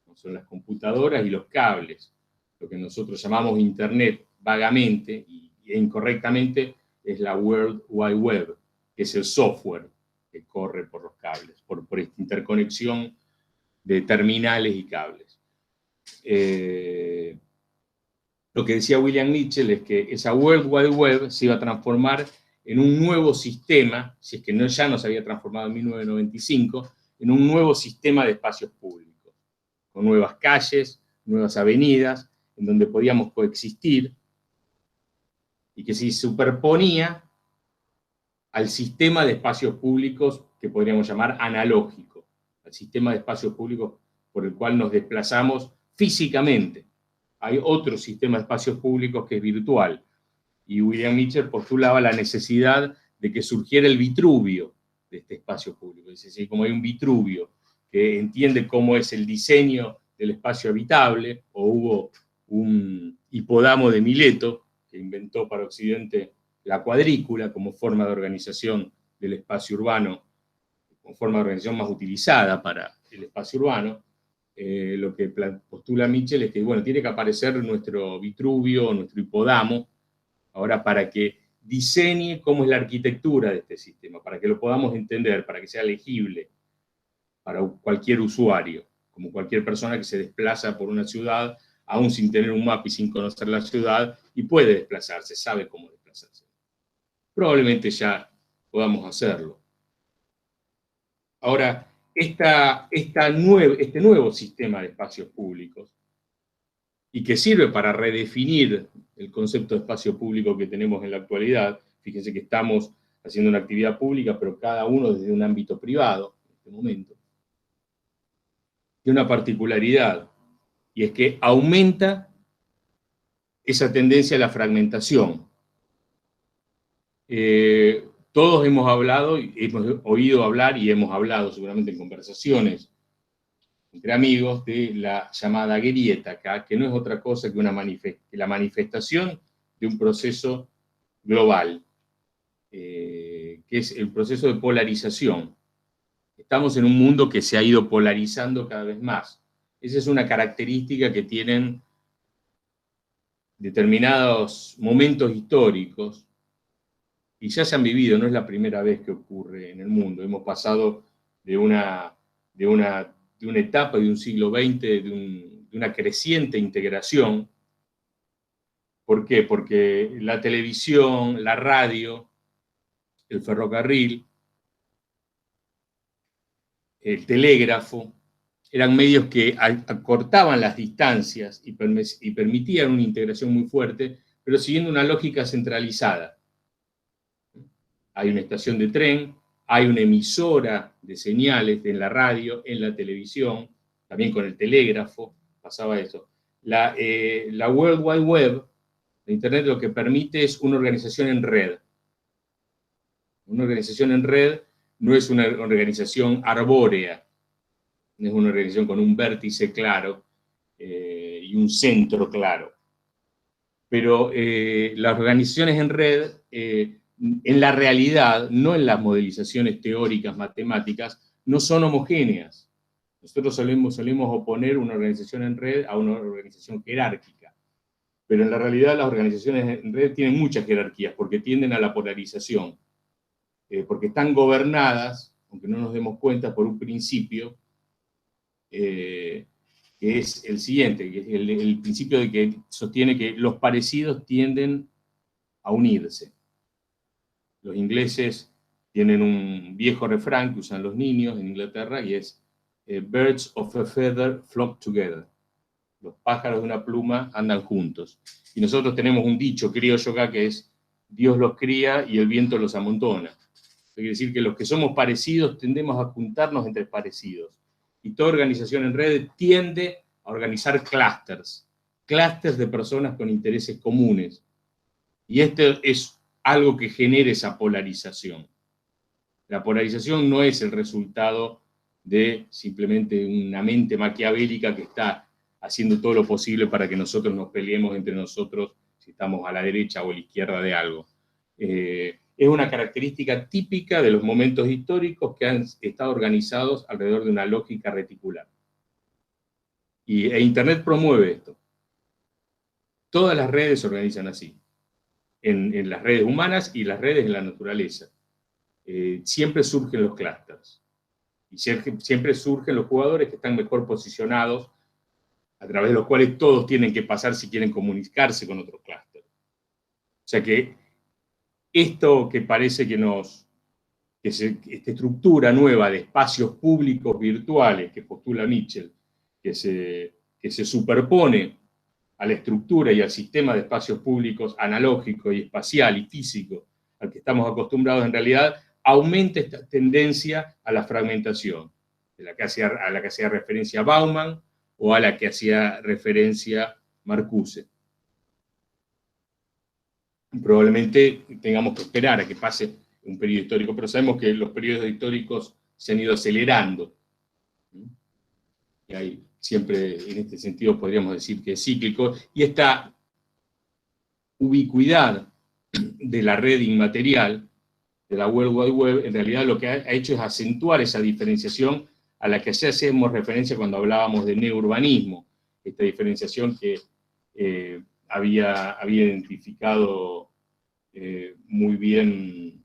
¿no? Son las computadoras y los cables. Lo que nosotros llamamos Internet vagamente e incorrectamente es la World Wide Web, que es el software que corre por los cables, por esta interconexión de terminales y cables. Lo que decía William Mitchell es que esa World Wide Web se iba a transformar en un nuevo sistema, si es que ya no se había transformado en 1995, en un nuevo sistema de espacios públicos, con nuevas calles, nuevas avenidas, en donde podíamos coexistir, y que se superponía al sistema de espacios públicos que podríamos llamar analógico, al sistema de espacios públicos por el cual nos desplazamos físicamente. Hay otro sistema de espacios públicos que es virtual, y William Mitchell postulaba la necesidad de que surgiera el Vitruvio de este espacio público. Es decir, como hay un Vitruvio que entiende cómo es el diseño del espacio habitable, o hubo un Hipodamo de Mileto, que inventó para Occidente la cuadrícula como forma de organización del espacio urbano, como forma de organización más utilizada para el espacio urbano. Lo que postula Mitchell es que, bueno, tiene que aparecer nuestro Vitruvio, nuestro Hipodamo, ahora para que diseñe cómo es la arquitectura de este sistema, para que lo podamos entender, para que sea legible para cualquier usuario, como cualquier persona que se desplaza por una ciudad, aún sin tener un mapa y sin conocer la ciudad, y puede desplazarse, sabe cómo desplazarse. Probablemente ya podamos hacerlo. Ahora, este nuevo sistema de espacios públicos, y que sirve para redefinir el concepto de espacio público que tenemos en la actualidad, fíjense que estamos haciendo una actividad pública, pero cada uno desde un ámbito privado, en este momento, tiene una particularidad, y es que aumenta esa tendencia a la fragmentación. Todos hemos hablado, hemos oído hablar y hemos hablado seguramente en conversaciones entre amigos de la llamada grieta acá, que no es otra cosa que la manifestación de un proceso global, que es el proceso de polarización. Estamos en un mundo que se ha ido polarizando cada vez más. Esa es una característica que tienen determinados momentos históricos, y ya se han vivido, no es la primera vez que ocurre en el mundo. Hemos pasado de una etapa de un siglo XX, de una creciente integración. ¿Por qué? Porque la televisión, la radio, el ferrocarril, el telégrafo, eran medios que acortaban las distancias y permitían una integración muy fuerte, pero siguiendo una lógica centralizada. Hay una estación de tren, hay una emisora de señales en la radio, en la televisión, también con el telégrafo, pasaba eso. La World Wide Web, la Internet, lo que permite es una organización en red. Una organización en red no es una organización arbórea, no es una organización con un vértice claro y un centro claro. Pero las organizaciones en red, en la realidad, no en las modelizaciones teóricas, matemáticas, no son homogéneas. Nosotros solemos oponer una organización en red a una organización jerárquica. Pero en la realidad las organizaciones en red tienen muchas jerarquías porque tienden a la polarización. Porque están gobernadas, aunque no nos demos cuenta, por un principio que es el siguiente, que es el principio de que sostiene que los parecidos tienden a unirse. Los ingleses tienen un viejo refrán que usan los niños en Inglaterra y es birds of a feather flock together. Los pájaros de una pluma andan juntos. Y nosotros tenemos un dicho criollo acá que es Dios los cría y el viento los amontona. Eso quiere decir que los que somos parecidos tendemos a juntarnos entre parecidos. Y toda organización en red tiende a organizar clústeres de personas con intereses comunes. Y esto es algo que genera esa polarización. La polarización no es el resultado de simplemente una mente maquiavélica que está haciendo todo lo posible para que nosotros nos peleemos entre nosotros si estamos a la derecha o a la izquierda de algo. Es una característica típica de los momentos históricos que han estado organizados alrededor de una lógica reticular. E Internet promueve esto. Todas las redes se organizan así, en las redes humanas y las redes en la naturaleza. Siempre surgen los clústeres. Y siempre surgen los jugadores que están mejor posicionados, a través de los cuales todos tienen que pasar si quieren comunicarse con otros clústeres. O sea que esto que parece esta estructura nueva de espacios públicos virtuales que postula Mitchell, que se superpone a la estructura y al sistema de espacios públicos analógico y espacial y físico al que estamos acostumbrados, en realidad aumenta esta tendencia a la fragmentación, a la que hacía referencia Bauman o a la que hacía referencia Marcuse. Probablemente tengamos que esperar a que pase un periodo histórico, pero sabemos que los periodos históricos se han ido acelerando. Y hay siempre, en este sentido, podríamos decir que es cíclico, y esta ubicuidad de la red inmaterial, de la World Wide Web, en realidad lo que ha hecho es acentuar esa diferenciación a la que ya hacemos referencia cuando hablábamos de neurbanismo, esta diferenciación que había identificado muy bien,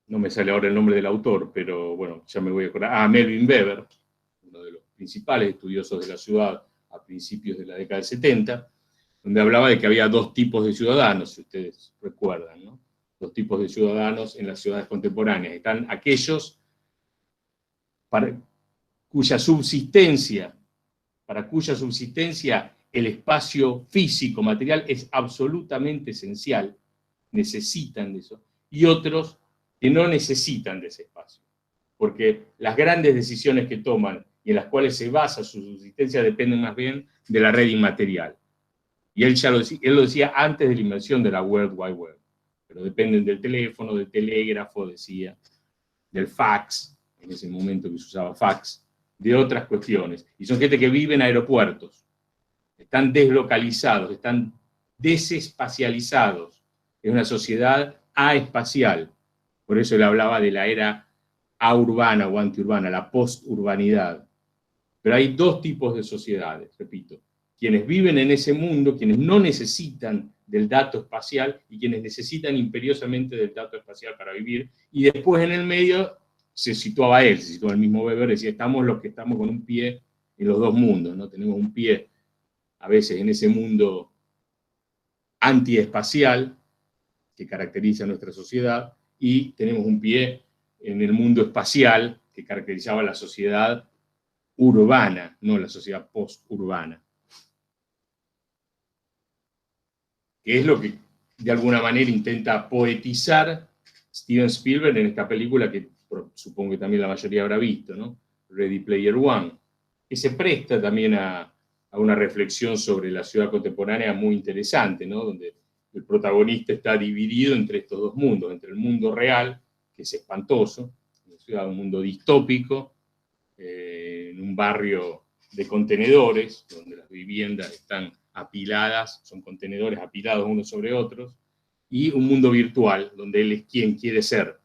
no me sale ahora el nombre del autor, pero bueno, ya me voy a acordar, Melvin Weber, uno de los principales estudiosos de la ciudad a principios de la década del 70, donde hablaba de que había dos tipos de ciudadanos, si ustedes recuerdan, ¿no? Dos tipos de ciudadanos en las ciudades contemporáneas. Están aquellos para cuya subsistencia el espacio físico, material, es absolutamente esencial, necesitan de eso, y otros que no necesitan de ese espacio, porque las grandes decisiones que toman y en las cuales se basa su subsistencia dependen más bien de la red inmaterial. Y él lo decía antes de la invención de la World Wide Web, pero dependen del teléfono, del telégrafo, decía, del fax, en ese momento que se usaba fax, de otras cuestiones. Y son gente que vive en aeropuertos, están deslocalizados, están desespacializados. Es una sociedad aespacial. Por eso él hablaba de la era aurbana o antiurbana, la posturbanidad. Pero hay dos tipos de sociedades, repito. Quienes viven en ese mundo, quienes no necesitan del dato espacial y quienes necesitan imperiosamente del dato espacial para vivir. Y después en el medio se situaba el mismo Weber, decía, estamos los que estamos con un pie en los dos mundos, ¿no? Tenemos un pie a veces en ese mundo antiespacial que caracteriza a nuestra sociedad y tenemos un pie en el mundo espacial que caracterizaba a la sociedad urbana, no la sociedad posturbana. Que es lo que de alguna manera intenta poetizar Steven Spielberg en esta película que supongo que también la mayoría habrá visto, ¿no? Ready Player One, que se presta también a una reflexión sobre la ciudad contemporánea muy interesante, ¿no? Donde el protagonista está dividido entre estos dos mundos, entre el mundo real, que es espantoso, una ciudad, un mundo distópico, en un barrio de contenedores, donde las viviendas están apiladas, son contenedores apilados unos sobre otros, y un mundo virtual, donde él es quien quiere ser.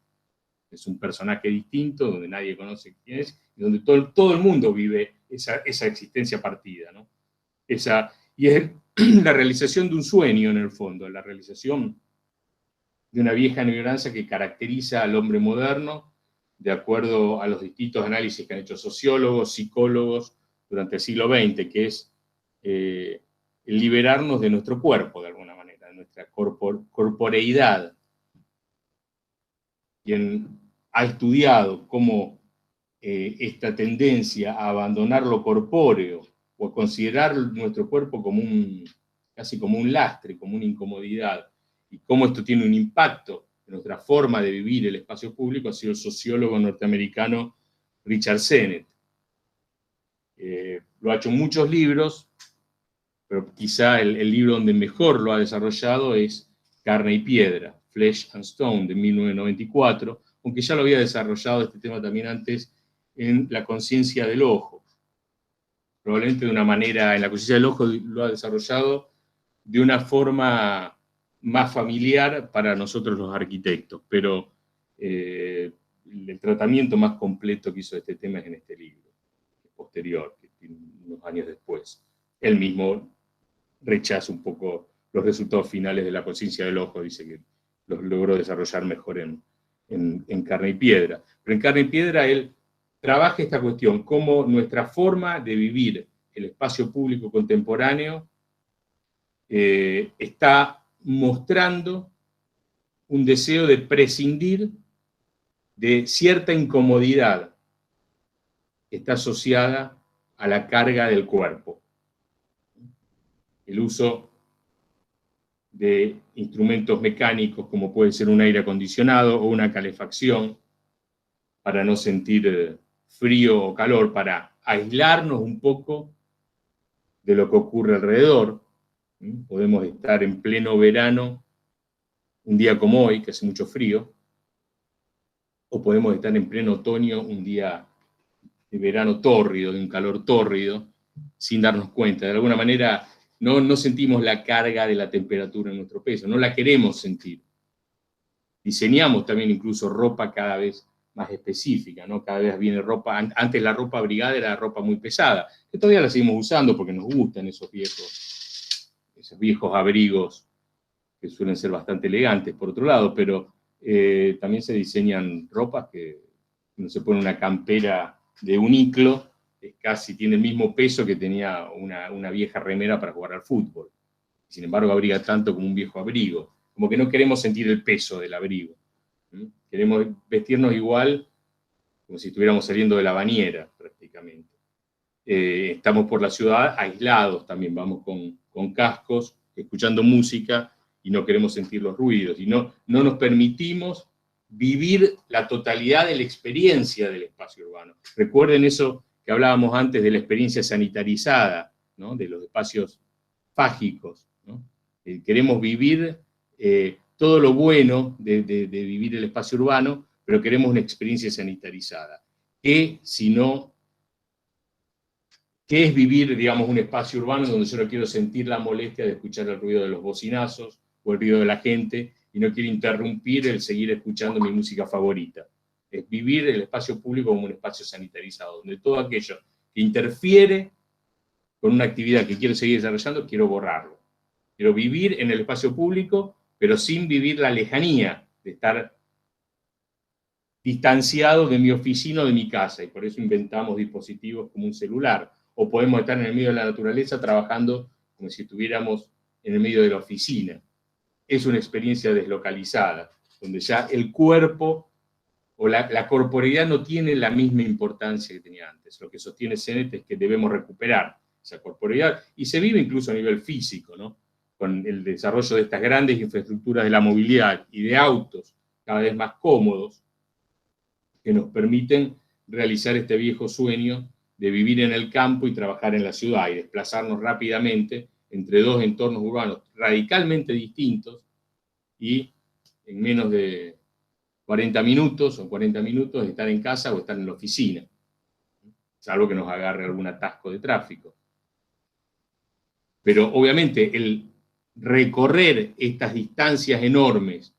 Es un personaje distinto, donde nadie conoce quién es, y donde todo el mundo vive esa existencia partida, ¿no? Y es la realización de un sueño, en el fondo, la realización de una vieja añoranza que caracteriza al hombre moderno de acuerdo a los distintos análisis que han hecho sociólogos, psicólogos durante el siglo XX, que es el liberarnos de nuestro cuerpo, de alguna manera, de nuestra corporeidad. Quien ha estudiado cómo esta tendencia a abandonar lo corpóreo o a considerar nuestro cuerpo como casi como un lastre, como una incomodidad, y cómo esto tiene un impacto en nuestra forma de vivir el espacio público, ha sido el sociólogo norteamericano Richard Sennett. Lo ha hecho en muchos libros, pero quizá el libro donde mejor lo ha desarrollado es Carne y Piedra, Flesh and Stone, de 1994, aunque ya lo había desarrollado este tema también antes en La conciencia del ojo. Probablemente de una manera, en La conciencia del ojo lo ha desarrollado de una forma más familiar para nosotros los arquitectos, pero el tratamiento más completo que hizo de este tema es en este libro, posterior, que tiene unos años después. Él mismo rechaza un poco los resultados finales de La conciencia del ojo, dice que los logró desarrollar mejor en Carne y Piedra. Pero en Carne y Piedra él trabaja esta cuestión, cómo nuestra forma de vivir el espacio público contemporáneo está mostrando un deseo de prescindir de cierta incomodidad que está asociada a la carga del cuerpo. El uso de instrumentos mecánicos como puede ser un aire acondicionado o una calefacción para no sentir frío o calor, para aislarnos un poco de lo que ocurre alrededor. Podemos estar en pleno verano, un día como hoy, que hace mucho frío, o podemos estar en pleno otoño, un día de verano tórrido, de un calor tórrido, sin darnos cuenta. De alguna manera no sentimos la carga de la temperatura en nuestro peso, no la queremos sentir. Diseñamos también incluso ropa cada vez más específica, ¿no? Cada vez viene ropa, antes la ropa abrigada era ropa muy pesada, que todavía la seguimos usando porque nos gustan esos viejos abrigos que suelen ser bastante elegantes por otro lado, pero también se diseñan ropas que uno se pone una campera de un iclo, casi tiene el mismo peso que tenía una vieja remera para jugar al fútbol. Sin embargo, abriga tanto como un viejo abrigo. Como que no queremos sentir el peso del abrigo. Queremos vestirnos igual como si estuviéramos saliendo de la bañera, prácticamente. Estamos por la ciudad aislados también, vamos con cascos, escuchando música, y no queremos sentir los ruidos, y no nos permitimos vivir la totalidad de la experiencia del espacio urbano. Recuerden eso que hablábamos antes de la experiencia sanitarizada, ¿no? De los espacios fágicos, ¿no? Queremos vivir todo lo bueno de vivir el espacio urbano, pero queremos una experiencia sanitarizada. ¿Qué es vivir, digamos, un espacio urbano donde yo no quiero sentir la molestia de escuchar el ruido de los bocinazos o el ruido de la gente y no quiero interrumpir el seguir escuchando mi música favorita? Es vivir el espacio público como un espacio sanitarizado, donde todo aquello que interfiere con una actividad que quiero seguir desarrollando, quiero borrarlo. Quiero vivir en el espacio público, pero sin vivir la lejanía de estar distanciado de mi oficina o de mi casa, y por eso inventamos dispositivos como un celular, o podemos estar en el medio de la naturaleza trabajando como si estuviéramos en el medio de la oficina. Es una experiencia deslocalizada, donde ya el cuerpo o la corporeidad no tiene la misma importancia que tenía antes. Lo que sostiene Sennett es que debemos recuperar esa corporeidad, y se vive incluso a nivel físico, ¿no? Con el desarrollo de estas grandes infraestructuras de la movilidad y de autos cada vez más cómodos, que nos permiten realizar este viejo sueño de vivir en el campo y trabajar en la ciudad, y desplazarnos rápidamente entre dos entornos urbanos radicalmente distintos, y en menos de 40 minutos o 40 minutos estar en casa o estar en la oficina, salvo que nos agarre algún atasco de tráfico. Pero obviamente el recorrer estas distancias enormes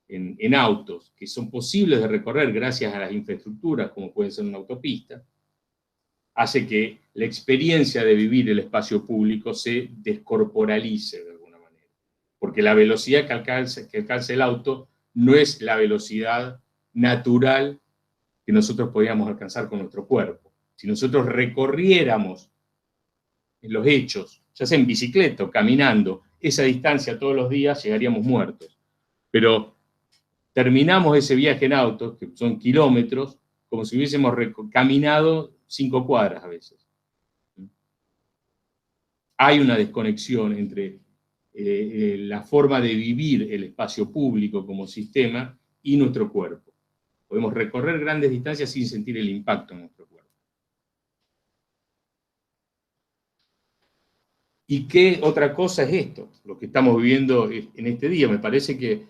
en autos, que son posibles de recorrer gracias a las infraestructuras, como puede ser una autopista, hace que la experiencia de vivir el espacio público se descorporalice de alguna manera. Porque la velocidad que alcanza el auto no es la velocidad natural que nosotros podíamos alcanzar con nuestro cuerpo. Si nosotros recorriéramos en los hechos, ya sea en bicicleta o caminando, esa distancia todos los días, llegaríamos muertos. Pero terminamos ese viaje en auto, que son kilómetros, como si hubiésemos caminado 5 cuadras a veces. Hay una desconexión entre la forma de vivir el espacio público como sistema y nuestro cuerpo. Podemos recorrer grandes distancias sin sentir el impacto en nuestro cuerpo. ¿Y qué otra cosa es esto? Lo que estamos viviendo en este día. Me parece que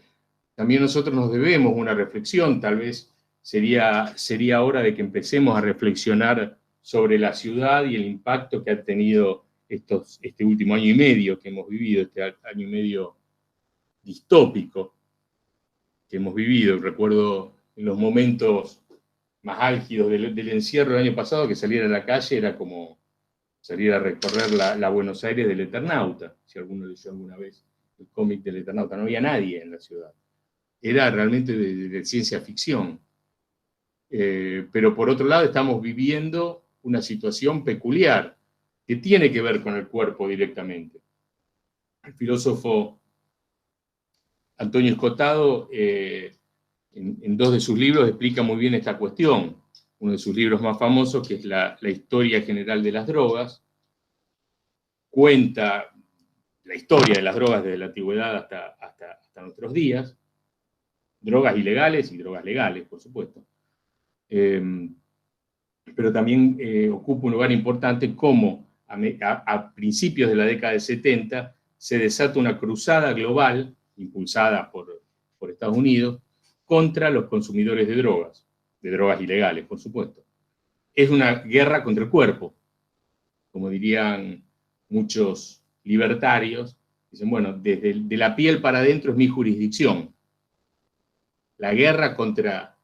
también nosotros nos debemos una reflexión. Tal vez sería hora de que empecemos a reflexionar sobre la ciudad y el impacto que ha tenido este último año y medio que hemos vivido, este año y medio distópico que hemos vivido. Recuerdo en los momentos más álgidos del encierro del año pasado, que salir a la calle era como salir a recorrer la Buenos Aires del Eternauta, si alguno leyó alguna vez el cómic del Eternauta. No había nadie en la ciudad. Era realmente de ciencia ficción. Pero por otro lado estamos viviendo una situación peculiar que tiene que ver con el cuerpo directamente. El filósofo Antonio Escotado, en 2 de sus libros, explica muy bien esta cuestión. Uno de sus libros más famosos, que es la Historia General de las Drogas, cuenta la historia de las drogas desde la antigüedad hasta nuestros días, drogas ilegales y drogas legales, por supuesto. Pero también ocupa un lugar importante como a principios de la década del 70 se desata una cruzada global, impulsada por Estados Unidos, contra los consumidores de drogas ilegales, por supuesto. Es una guerra contra el cuerpo, como dirían muchos libertarios. Dicen, bueno, de la piel para adentro es mi jurisdicción. La guerra contra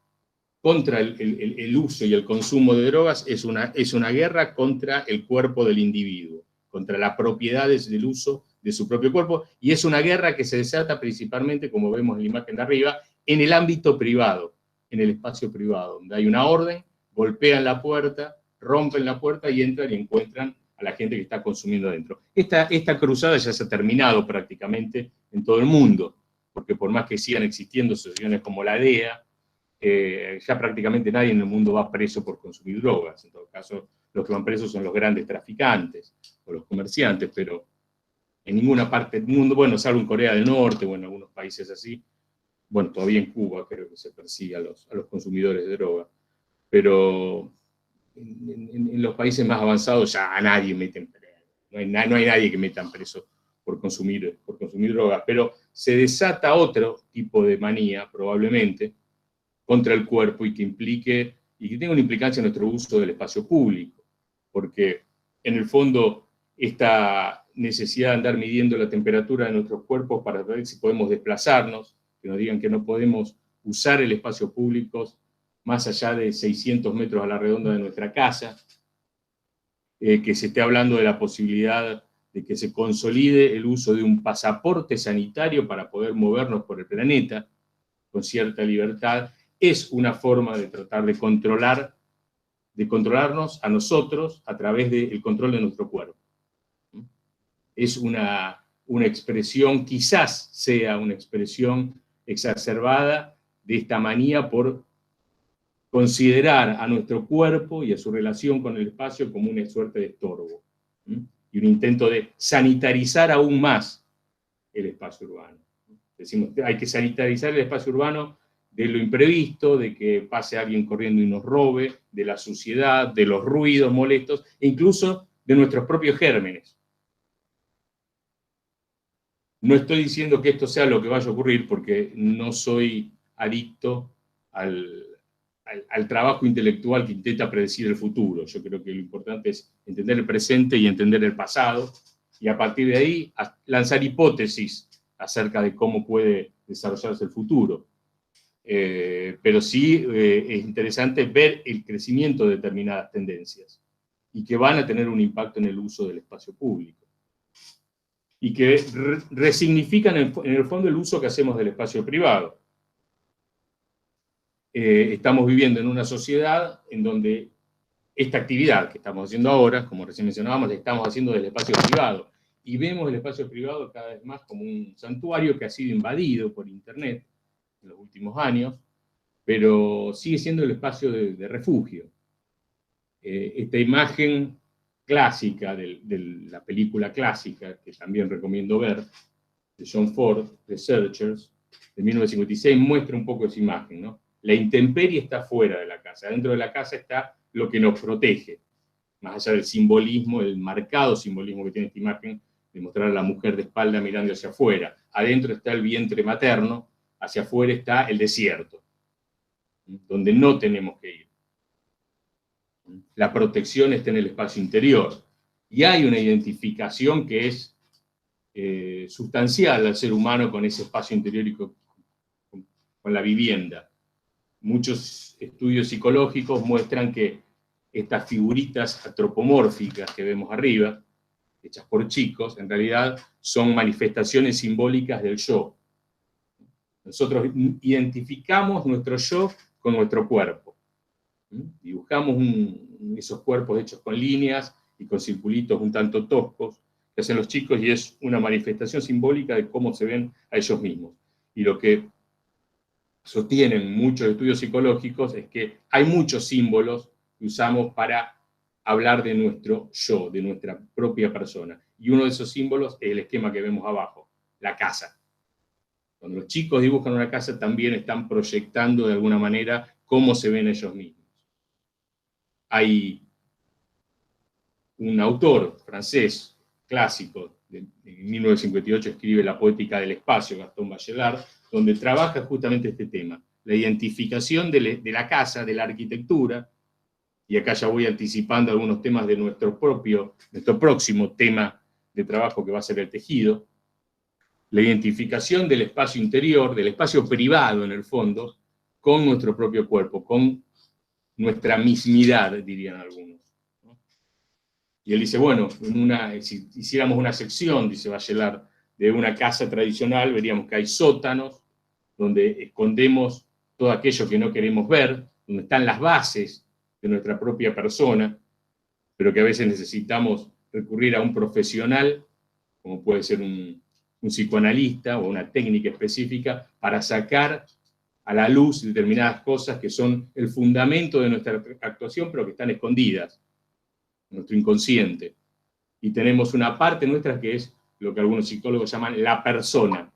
el uso y el consumo de drogas es una guerra contra el cuerpo del individuo, contra las propiedades del uso de su propio cuerpo, y es una guerra que se desata principalmente, como vemos en la imagen de arriba, en el ámbito privado, en el espacio privado, donde hay una orden, golpean la puerta, rompen la puerta y entran y encuentran a la gente que está consumiendo adentro. Esta cruzada ya se ha terminado prácticamente en todo el mundo, porque por más que sigan existiendo asociaciones como la DEA, ya prácticamente nadie en el mundo va preso por consumir drogas. En todo caso, los que van presos son los grandes traficantes o los comerciantes, pero en ninguna parte del mundo, bueno, salvo en Corea del Norte o en algunos países así, bueno, todavía en Cuba creo que se persigue a los consumidores de droga, pero en los países más avanzados ya a nadie meten preso. No hay nadie que metan preso por consumir drogas, pero se desata otro tipo de manía, probablemente, contra el cuerpo y que tenga una implicancia en nuestro uso del espacio público, porque en el fondo esta necesidad de andar midiendo la temperatura de nuestros cuerpos para ver si podemos desplazarnos, que nos digan que no podemos usar el espacio público más allá de 600 metros a la redonda de nuestra casa, que se esté hablando de la posibilidad de que se consolide el uso de un pasaporte sanitario para poder movernos por el planeta con cierta libertad, es una forma de tratar de controlarnos a nosotros a través del control de nuestro cuerpo. Es una expresión, quizás sea una expresión exacerbada de esta manía por considerar a nuestro cuerpo y a su relación con el espacio como una suerte de estorbo, y un intento de sanitarizar aún más el espacio urbano. Decimos, hay que sanitarizar el espacio urbano de lo imprevisto, de que pase alguien corriendo y nos robe, de la suciedad, de los ruidos molestos, e incluso de nuestros propios gérmenes. No estoy diciendo que esto sea lo que vaya a ocurrir, porque no soy adicto al trabajo intelectual que intenta predecir el futuro. Yo creo que lo importante es entender el presente y entender el pasado, y a partir de ahí lanzar hipótesis acerca de cómo puede desarrollarse el futuro. Pero sí es interesante ver el crecimiento de determinadas tendencias y que van a tener un impacto en el uso del espacio público y que resignifican en el fondo el uso que hacemos del espacio privado. estamos viviendo en una sociedad en donde esta actividad que estamos haciendo ahora, como recién mencionábamos, la estamos haciendo del espacio privado. Y vemos el espacio privado cada vez más como un santuario que ha sido invadido por Internet en los últimos años, pero sigue siendo el espacio de refugio. Esta imagen clásica de la película clásica, que también recomiendo ver, de John Ford, The Searchers, de 1956, muestra un poco esa imagen, ¿no? La intemperie está fuera de la casa, dentro de la casa está lo que nos protege, más allá del simbolismo, el marcado simbolismo que tiene esta imagen, de mostrar a la mujer de espalda mirando hacia afuera. Adentro está el vientre materno, hacia afuera está el desierto, donde no tenemos que ir. La protección está en el espacio interior. Y hay una identificación que es sustancial al ser humano con ese espacio interior y con la vivienda. Muchos estudios psicológicos muestran que estas figuritas antropomórficas que vemos arriba, hechas por chicos, en realidad son manifestaciones simbólicas del yo. Nosotros identificamos nuestro yo con nuestro cuerpo. Dibujamos esos cuerpos hechos con líneas y con circulitos un tanto toscos que hacen los chicos, y es una manifestación simbólica de cómo se ven a ellos mismos. Y lo que sostienen muchos estudios psicológicos es que hay muchos símbolos que usamos para hablar de nuestro yo, de nuestra propia persona. Y uno de esos símbolos es el esquema que vemos abajo, la casa. Cuando los chicos dibujan una casa, también están proyectando de alguna manera cómo se ven ellos mismos. Hay un autor francés clásico, de 1958, escribe La poética del espacio, Gaston Bachelard, donde trabaja justamente este tema, la identificación de la casa, de la arquitectura, y acá ya voy anticipando algunos temas de nuestro próximo tema de trabajo, que va a ser el tejido, la identificación del espacio interior, del espacio privado en el fondo, con nuestro propio cuerpo, con nuestra mismidad, dirían algunos. Y él dice, bueno, si hiciéramos una sección, dice Bachelard, de una casa tradicional, veríamos que hay sótanos, donde escondemos todo aquello que no queremos ver, donde están las bases de nuestra propia persona, pero que a veces necesitamos recurrir a un profesional, como puede ser un psicoanalista o una técnica específica, para sacar a la luz determinadas cosas que son el fundamento de nuestra actuación, pero que están escondidas, nuestro inconsciente. Y tenemos una parte nuestra que es lo que algunos psicólogos llaman la persona,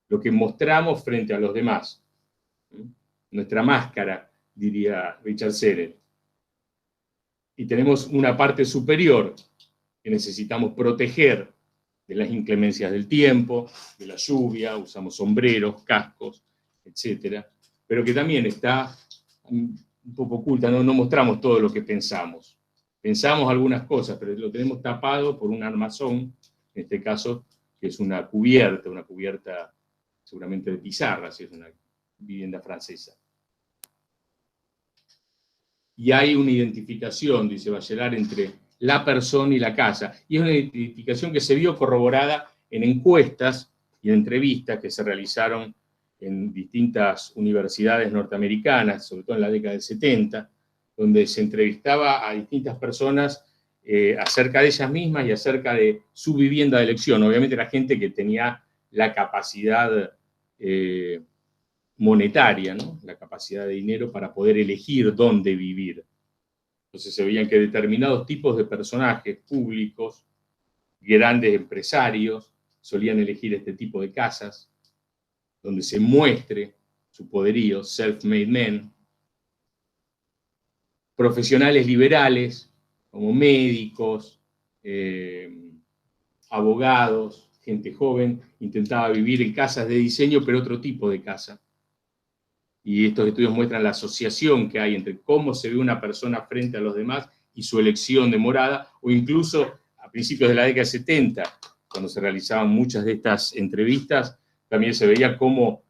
lo que mostramos frente a los demás. Nuestra máscara, diría Richard Sennett. Y tenemos una parte superior que necesitamos proteger de las inclemencias del tiempo, de la lluvia, usamos sombreros, cascos, etc. Pero que también está un poco oculta, no mostramos todo lo que pensamos. Pensamos algunas cosas, pero lo tenemos tapado por un armazón, en este caso, que es una cubierta seguramente de pizarra, si es una vivienda francesa. Y hay una identificación, dice Bachelard, entre la persona y la casa. Y es una identificación que se vio corroborada en encuestas y en entrevistas que se realizaron en distintas universidades norteamericanas, sobre todo en la década del 70, donde se entrevistaba a distintas personas acerca de ellas mismas y acerca de su vivienda de elección. Obviamente era gente que tenía la capacidad monetaria, ¿no? La capacidad de dinero para poder elegir dónde vivir. Entonces se veían que determinados tipos de personajes públicos, grandes empresarios, solían elegir este tipo de casas, donde se muestre su poderío, self-made men. Profesionales liberales, como médicos, abogados, gente joven, intentaba vivir en casas de diseño, pero otro tipo de casa. Y estos estudios muestran la asociación que hay entre cómo se ve una persona frente a los demás y su elección de morada, o incluso a principios de la década de 70, cuando se realizaban muchas de estas entrevistas, también se veía cómo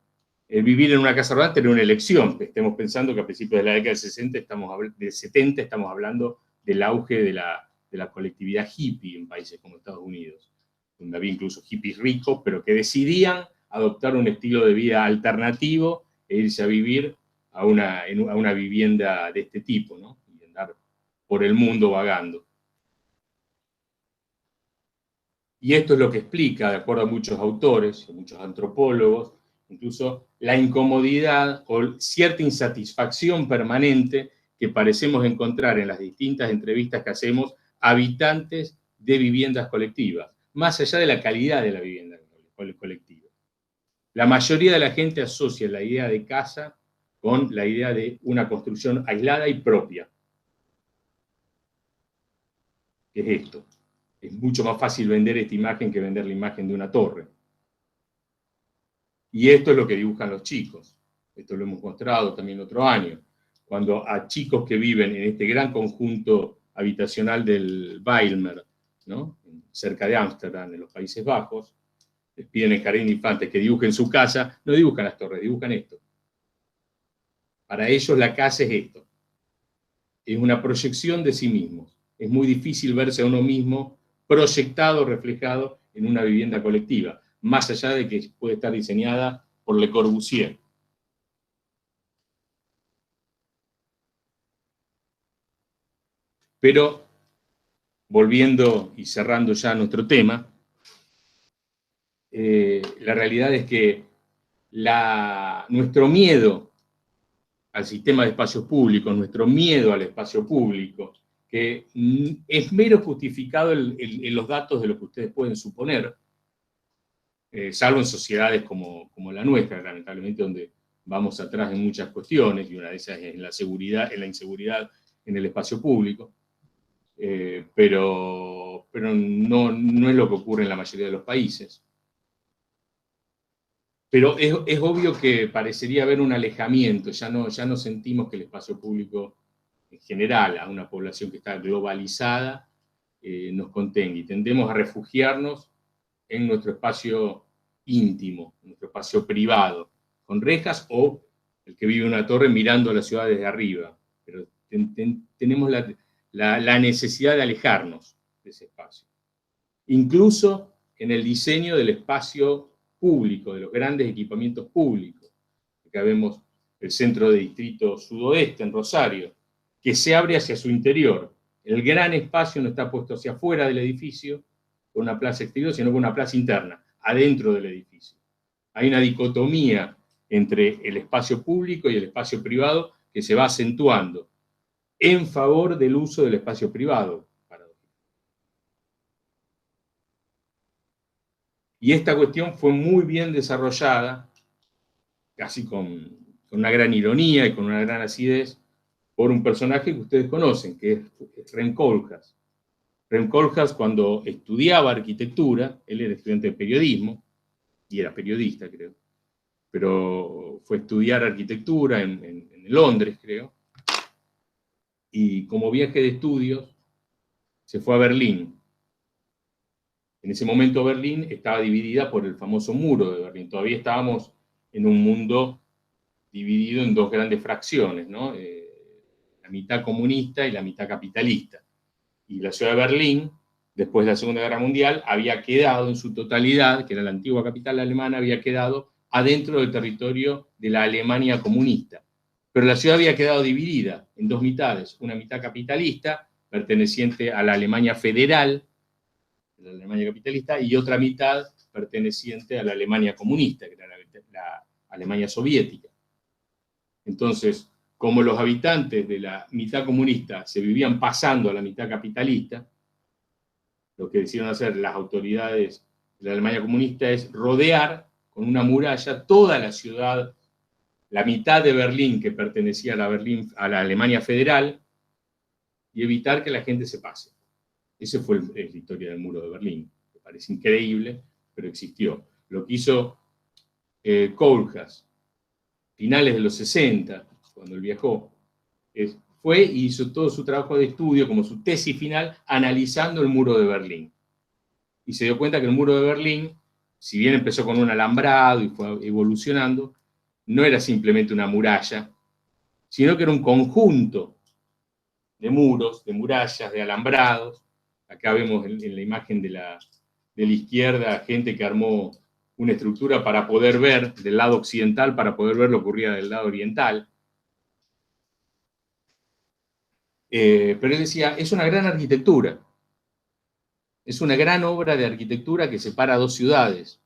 vivir en una casa rodante era una elección. Estemos pensando que a principios de la década de 70 estamos hablando del auge de la colectividad hippie en países como Estados Unidos, donde había incluso hippies ricos, pero que decidían adoptar un estilo de vida alternativo e irse a vivir a una vivienda de este tipo, ¿no? Y andar por el mundo vagando. Y esto es lo que explica, de acuerdo a muchos autores, a muchos antropólogos, incluso la incomodidad o cierta insatisfacción permanente que parecemos encontrar en las distintas entrevistas que hacemos a habitantes de viviendas colectivas, más allá de la calidad de la vivienda colectiva. La mayoría de la gente asocia la idea de casa con la idea de una construcción aislada y propia. ¿Qué es esto? Es mucho más fácil vender esta imagen que vender la imagen de una torre. Y esto es lo que dibujan los chicos. Esto lo hemos mostrado también otro año. Cuando a chicos que viven en este gran conjunto habitacional del Bijlmer, ¿no? Cerca de Ámsterdam, en los Países Bajos, les piden en jardín de infantes que dibujen su casa, no dibujan las torres, dibujan esto. Para ellos la casa es esto. Es una proyección de sí mismos. Es muy difícil verse a uno mismo proyectado, reflejado en una vivienda colectiva, más allá de que puede estar diseñada por Le Corbusier. Pero, volviendo y cerrando ya nuestro tema, la realidad es que nuestro miedo al sistema de espacios públicos, nuestro miedo al espacio público, que es mero justificado en los datos de lo que ustedes pueden suponer, salvo en sociedades como la nuestra, lamentablemente, donde vamos atrás en muchas cuestiones, y una de esas es en la seguridad, en la inseguridad en el espacio público, pero no es lo que ocurre en la mayoría de los países. Pero es obvio que parecería haber un alejamiento, ya no sentimos que el espacio público en general, a una población que está globalizada, nos contenga, y tendemos a refugiarnos en nuestro espacio íntimo, en nuestro espacio privado, con rejas, o el que vive en una torre mirando a la ciudad desde arriba. Pero tenemos la necesidad de alejarnos de ese espacio. Incluso en el diseño del espacio público, de los grandes equipamientos públicos. Acá vemos el centro de distrito sudoeste en Rosario, que se abre hacia su interior. El gran espacio no está puesto hacia afuera del edificio, con una plaza exterior, sino con una plaza interna, adentro del edificio. Hay una dicotomía entre el espacio público y el espacio privado que se va acentuando en favor del uso del espacio privado. Y esta cuestión fue muy bien desarrollada, casi con una gran ironía y con una gran acidez, por un personaje que ustedes conocen, que es Rem Koolhaas. Rem Koolhaas, cuando estudiaba arquitectura, él era estudiante de periodismo, y era periodista, creo, pero fue a estudiar arquitectura en Londres, creo, y como viaje de estudios se fue a Berlín. En ese momento Berlín estaba dividida por el famoso muro de Berlín. Todavía estábamos en un mundo dividido en dos grandes fracciones, ¿no? La mitad comunista y la mitad capitalista. Y la ciudad de Berlín, después de la Segunda Guerra Mundial, había quedado en su totalidad, que era la antigua capital alemana, había quedado adentro del territorio de la Alemania comunista. Pero la ciudad había quedado dividida en dos mitades, una mitad capitalista, perteneciente a la Alemania federal, la Alemania capitalista, y otra mitad perteneciente a la Alemania comunista, que era la Alemania soviética. Entonces, como los habitantes de la mitad comunista se vivían pasando a la mitad capitalista, lo que decidieron hacer las autoridades de la Alemania comunista es rodear con una muralla toda la ciudad, la mitad de Berlín que pertenecía a la Alemania federal, y evitar que la gente se pase. Esa fue la historia del muro de Berlín, que parece increíble, pero existió. Lo que hizo Koolhaas, finales de los 60, cuando él viajó, fue y hizo todo su trabajo de estudio, como su tesis final, analizando el muro de Berlín. Y se dio cuenta que el muro de Berlín, si bien empezó con un alambrado y fue evolucionando, no era simplemente una muralla, sino que era un conjunto de muros, de murallas, de alambrados. Acá vemos en la imagen de la izquierda gente que armó una estructura para poder ver del lado occidental, para poder ver lo que ocurría del lado oriental. Pero él decía, es una gran arquitectura. Es una gran obra de arquitectura que separa dos ciudades.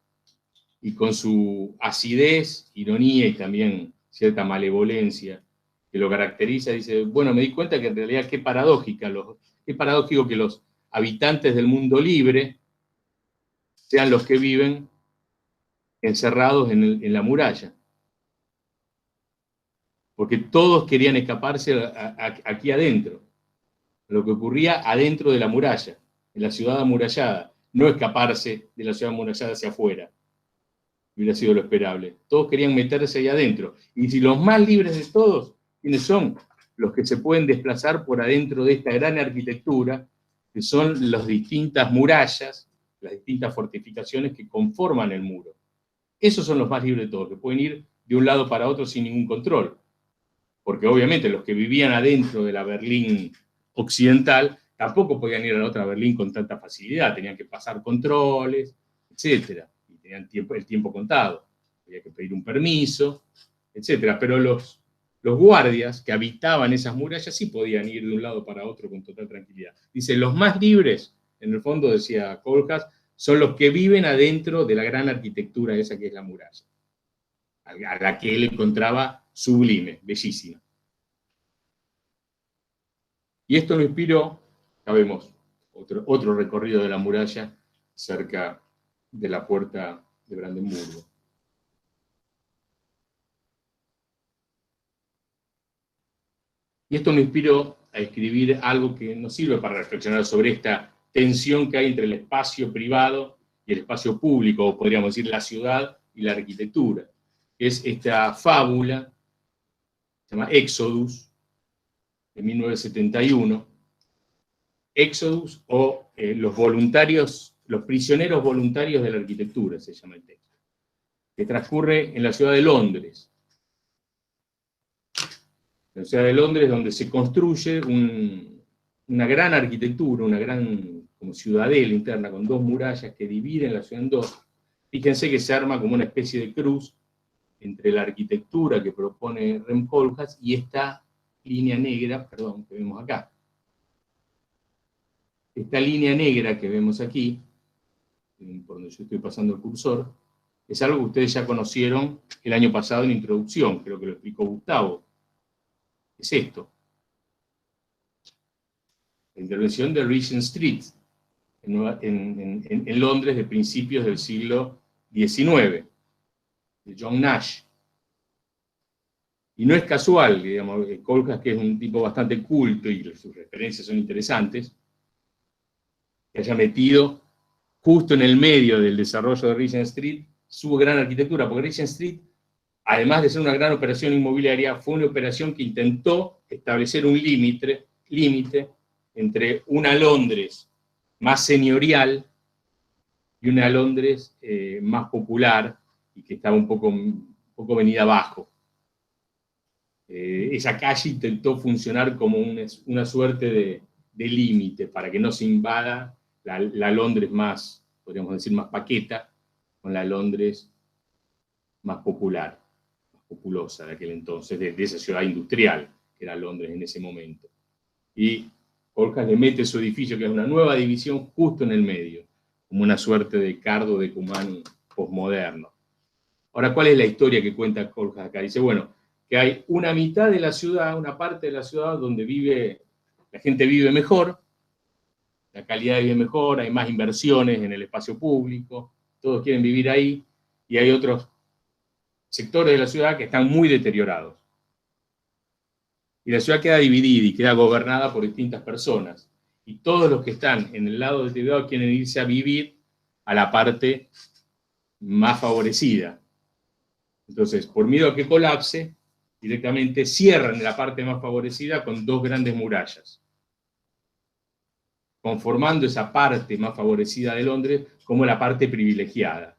Y con su acidez, ironía y también cierta malevolencia que lo caracteriza, dice, bueno, me di cuenta que en realidad qué paradójico que los habitantes del mundo libre sean los que viven encerrados en la muralla. Porque todos querían escaparse aquí adentro. Lo que ocurría adentro de la muralla, en la ciudad amurallada, no escaparse de la ciudad amurallada hacia afuera. Hubiera sido lo esperable. Todos querían meterse ahí adentro. Y si los más libres de todos, ¿quiénes son? Los que se pueden desplazar por adentro de esta gran arquitectura, que son las distintas murallas, las distintas fortificaciones que conforman el muro. Esos son los más libres de todos, que pueden ir de un lado para otro sin ningún control. Porque obviamente los que vivían adentro de la Berlín occidental tampoco podían ir a la otra Berlín con tanta facilidad, tenían que pasar controles, etcétera. Tenían el tiempo contado, había que pedir un permiso, etc. Pero los guardias que habitaban esas murallas sí podían ir de un lado para otro con total tranquilidad. Dice, los más libres, en el fondo, decía Kohlhaas, son los que viven adentro de la gran arquitectura esa que es la muralla, a la que él encontraba sublime, bellísima. Y esto lo inspiró, ya vemos, otro recorrido de la muralla cerca de la puerta de Brandenburgo. Y esto me inspiró a escribir algo que nos sirve para reflexionar sobre esta tensión que hay entre el espacio privado y el espacio público, o podríamos decir la ciudad y la arquitectura. Es esta fábula, se llama Éxodus, de 1971. Éxodus o los voluntarios, los prisioneros voluntarios de la arquitectura, se llama el texto, que transcurre en la ciudad de Londres. En la ciudad de Londres, donde se construye una gran arquitectura, una gran como ciudadela interna, con dos murallas que dividen la ciudad en dos. Fíjense que se arma como una especie de cruz entre la arquitectura que propone Rem Koolhaas y esta línea negra, perdón, que vemos acá. Esta línea negra que vemos aquí, por donde yo estoy pasando el cursor, es algo que ustedes ya conocieron el año pasado en introducción, creo que lo explicó Gustavo. Es esto. La intervención de Regent Street en Londres de principios del siglo XIX, de John Nash. Y no es casual, digamos, Koolhaas, que es un tipo bastante culto y sus referencias son interesantes, que haya metido justo en el medio del desarrollo de Regent Street su gran arquitectura, porque Regent Street, además de ser una gran operación inmobiliaria, fue una operación que intentó establecer un límite entre una Londres más señorial y una Londres más popular, y que estaba un poco venida abajo. Esa calle intentó funcionar como una suerte de límite para que no se invada la Londres más, podríamos decir, más paqueta, con la Londres más popular, más populosa de aquel entonces, de esa ciudad industrial que era Londres en ese momento. Y Koolhaas le mete su edificio, que es una nueva división, justo en el medio, como una suerte de Cardo de Cumán posmoderno. Ahora, ¿cuál es la historia que cuenta Koolhaas acá? Dice, bueno, que hay una mitad de la ciudad, una parte de la ciudad donde la gente vive mejor, la calidad de vida mejor, hay más inversiones en el espacio público, todos quieren vivir ahí, y hay otros sectores de la ciudad que están muy deteriorados. Y la ciudad queda dividida y queda gobernada por distintas personas. Y todos los que están en el lado deteriorado quieren irse a vivir a la parte más favorecida. Entonces, por miedo a que colapse, directamente cierran la parte más favorecida con dos grandes murallas, conformando esa parte más favorecida de Londres como la parte privilegiada,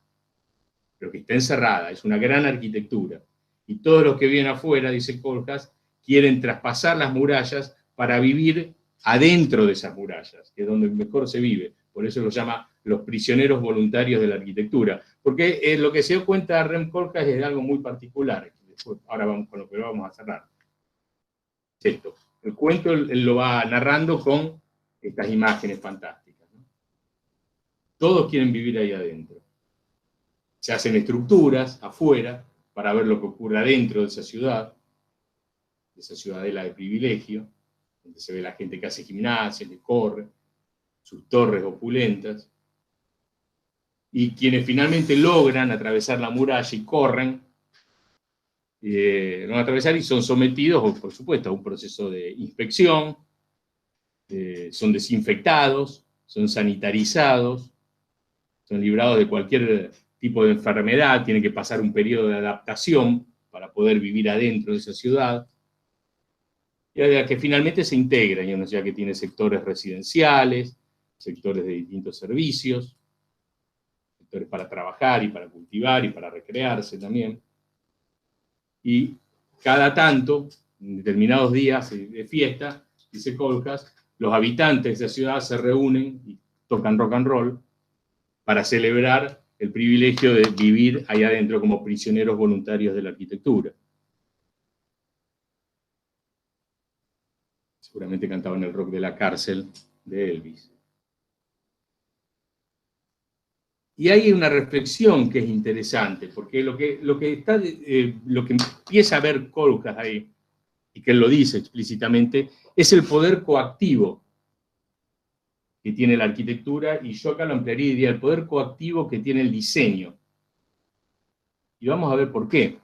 pero que está encerrada, es una gran arquitectura. Y todos los que vienen afuera, dice Koolhaas, quieren traspasar las murallas para vivir adentro de esas murallas, que es donde mejor se vive. Por eso lo llama los prisioneros voluntarios de la arquitectura. Porque lo que se dio cuenta Rem Koolhaas es de algo muy particular. Ahora vamos con lo que vamos a cerrar. Es esto. El cuento él lo va narrando con estas imágenes fantásticas, ¿no? Todos quieren vivir ahí adentro. Se hacen estructuras afuera para ver lo que ocurre adentro de esa ciudadela de privilegio, donde se ve la gente que hace gimnasia, que corre, sus torres opulentas, y quienes finalmente logran atravesar la muralla y corren, van a atravesar y son sometidos, por supuesto, a un proceso de inspección, son desinfectados, son sanitarizados, son librados de cualquier tipo de enfermedad, tienen que pasar un periodo de adaptación para poder vivir adentro de esa ciudad, y a que finalmente se integran, y una ciudad que tiene sectores residenciales, sectores de distintos servicios, sectores para trabajar y para cultivar y para recrearse también. Y cada tanto, en determinados días de fiesta, dice Kohlhaas, los habitantes de esa ciudad se reúnen y tocan rock and roll para celebrar el privilegio de vivir ahí adentro como prisioneros voluntarios de la arquitectura. Seguramente cantaban el rock de la cárcel de Elvis. Y hay una reflexión que es interesante, porque lo que empieza a ver Kohlhaas ahí, y que él lo dice explícitamente, es el poder coactivo que tiene la arquitectura, y yo acá lo ampliaría y diría el poder coactivo que tiene el diseño. Y vamos a ver por qué.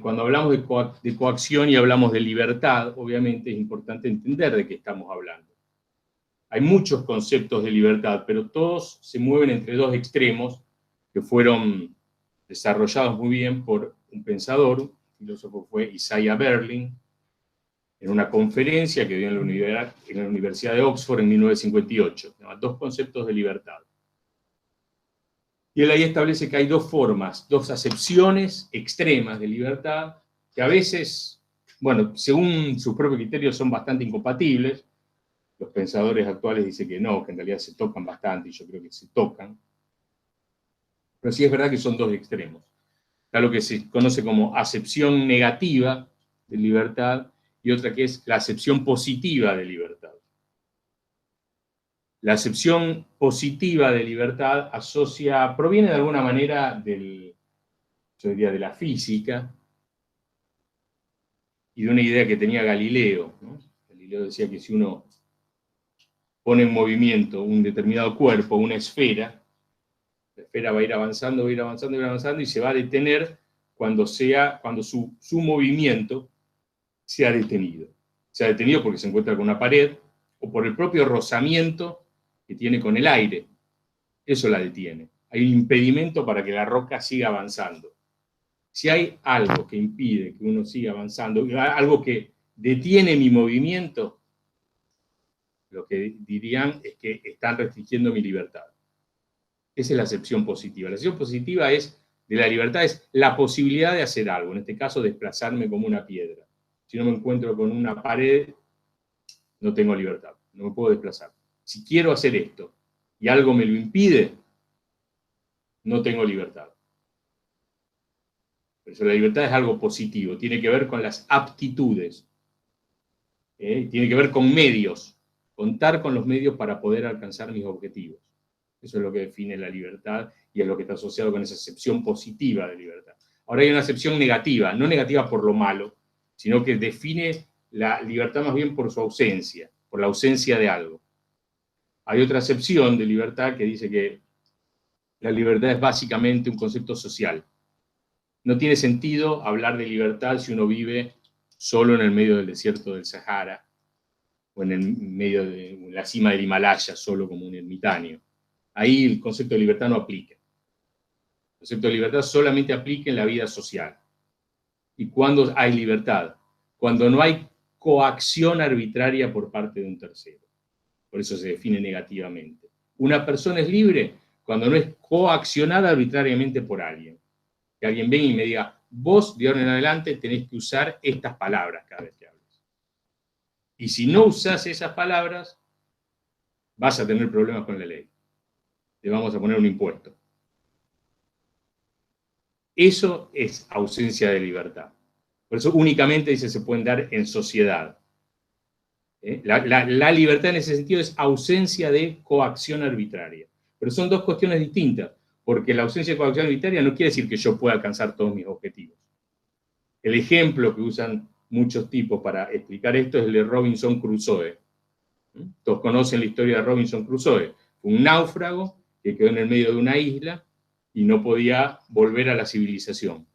Cuando hablamos de coacción y hablamos de libertad, obviamente es importante entender de qué estamos hablando. Hay muchos conceptos de libertad, pero todos se mueven entre dos extremos que fueron desarrollados muy bien por un pensador, un filósofo fue Isaiah Berlin, en una conferencia que dio en la Universidad de Oxford en 1958. Dos conceptos de libertad. Y él ahí establece que hay dos formas, dos acepciones extremas de libertad, que a veces, bueno, según sus propios criterios son bastante incompatibles. Los pensadores actuales dicen que no, que en realidad se tocan bastante, y yo creo que se tocan. Pero sí es verdad que son dos extremos. Está lo que se conoce como acepción negativa de libertad y otra que es la acepción positiva de libertad. La acepción positiva de libertad proviene de alguna manera yo diría, de la física y de una idea que tenía Galileo, ¿no? Galileo decía que si uno pone en movimiento un determinado cuerpo, una esfera, la esfera va a ir avanzando, va a ir avanzando, va a ir avanzando y se va a detener cuando su movimiento se ha detenido. Se ha detenido porque se encuentra con una pared o por el propio rozamiento que tiene con el aire. Eso la detiene. Hay un impedimento para que la roca siga avanzando. Si hay algo que impide que uno siga avanzando, algo que detiene mi movimiento, lo que dirían es que están restringiendo mi libertad. Esa es la acepción positiva. La acepción positiva de la libertad es la posibilidad de hacer algo, en este caso desplazarme como una piedra. Si no me encuentro con una pared, no tengo libertad, no me puedo desplazar. Si quiero hacer esto y algo me lo impide, no tengo libertad. Por eso la libertad es algo positivo, tiene que ver con las aptitudes, tiene que ver con medios, contar con los medios para poder alcanzar mis objetivos. Eso es lo que define la libertad y es lo que está asociado con esa acepción positiva de libertad. Ahora hay una acepción negativa, no negativa por lo malo, sino que define la libertad más bien por su ausencia, por la ausencia de algo. Hay otra acepción de libertad que dice que la libertad es básicamente un concepto social. No tiene sentido hablar de libertad si uno vive solo en el medio del desierto del Sahara o en la cima del Himalaya, solo como un ermitaño. Ahí el concepto de libertad no aplica. El concepto de libertad solamente aplica en la vida social. ¿Y cuándo hay libertad? Cuando no hay coacción arbitraria por parte de un tercero. Por eso se define negativamente. Una persona es libre cuando no es coaccionada arbitrariamente por alguien. Que alguien venga y me diga, vos de ahora en adelante tenés que usar estas palabras cada vez que hables. Y si no usás esas palabras, vas a tener problemas con la ley. Te vamos a poner un impuesto. Eso es ausencia de libertad. Por eso únicamente se pueden dar en sociedad. La libertad en ese sentido es ausencia de coacción arbitraria. Pero son dos cuestiones distintas, porque la ausencia de coacción arbitraria no quiere decir que yo pueda alcanzar todos mis objetivos. El ejemplo que usan muchos tipos para explicar esto es el de Robinson Crusoe. Todos conocen la historia de Robinson Crusoe. Fue un náufrago que quedó en el medio de una isla y no podía volver a la civilización.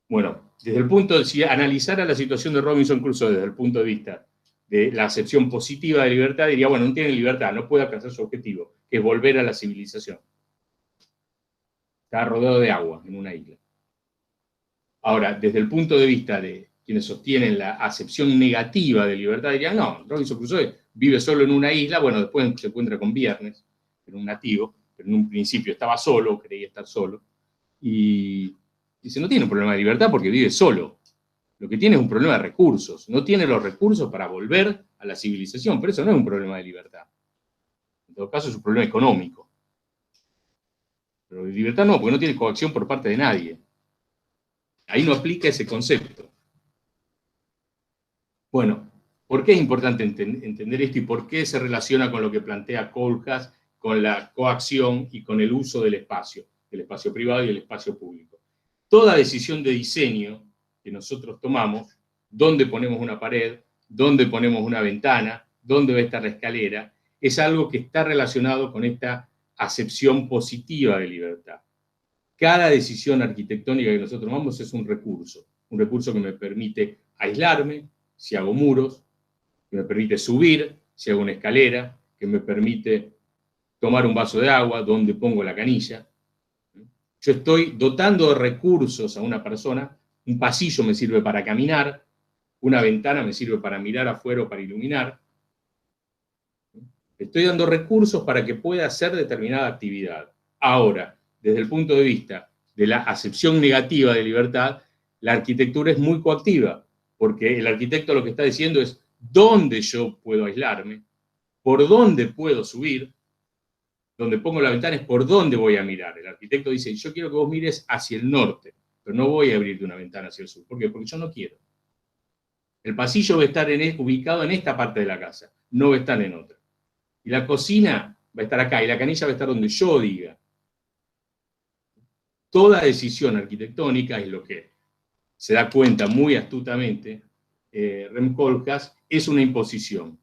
Bueno, desde el punto de, si analizara la situación de Robinson Crusoe desde el punto de vista de la acepción positiva de libertad, diría, bueno, no tiene libertad, no puede alcanzar su objetivo, que es volver a la civilización. Está rodeado de agua en una isla. Ahora, desde el punto de vista de quienes sostienen la acepción negativa de libertad, dirían, no, Robinson Crusoe vive solo en una isla, bueno, después se encuentra con Viernes, que era un nativo, pero en un principio estaba solo, creía estar solo, y dice, no tiene un problema de libertad porque vive solo. Lo que tiene es un problema de recursos. No tiene los recursos para volver a la civilización, pero eso no es un problema de libertad. En todo caso, es un problema económico. Pero de libertad no, porque no tiene coacción por parte de nadie. Ahí no aplica ese concepto. Bueno, ¿por qué es importante entender esto y por qué se relaciona con lo que plantea Kohlhaas, con la coacción y con el uso del espacio privado y el espacio público? Toda decisión de diseño que nosotros tomamos, dónde ponemos una pared, dónde ponemos una ventana, dónde va a estar la escalera, es algo que está relacionado con esta acepción positiva de libertad. Cada decisión arquitectónica que nosotros tomamos es un recurso que me permite aislarme si hago muros, que me permite subir si hago una escalera, que me permite tomar un vaso de agua, dónde pongo la canilla. Yo estoy dotando de recursos a una persona, un pasillo me sirve para caminar, una ventana me sirve para mirar afuera o para iluminar. Estoy dando recursos para que pueda hacer determinada actividad. Ahora, desde el punto de vista de la acepción negativa de libertad, la arquitectura es muy coactiva, porque el arquitecto lo que está diciendo es dónde yo puedo aislarme, por dónde puedo subir, donde pongo la ventana es por dónde voy a mirar. El arquitecto dice, yo quiero que vos mires hacia el norte, pero no voy a abrirte una ventana hacia el sur. ¿Por qué? Porque yo no quiero. El pasillo va a estar ubicado en esta parte de la casa, no va a estar en otra. Y la cocina va a estar acá, y la canilla va a estar donde yo diga. Toda decisión arquitectónica, es lo que se da cuenta muy astutamente Rem Koolhaas, es una imposición.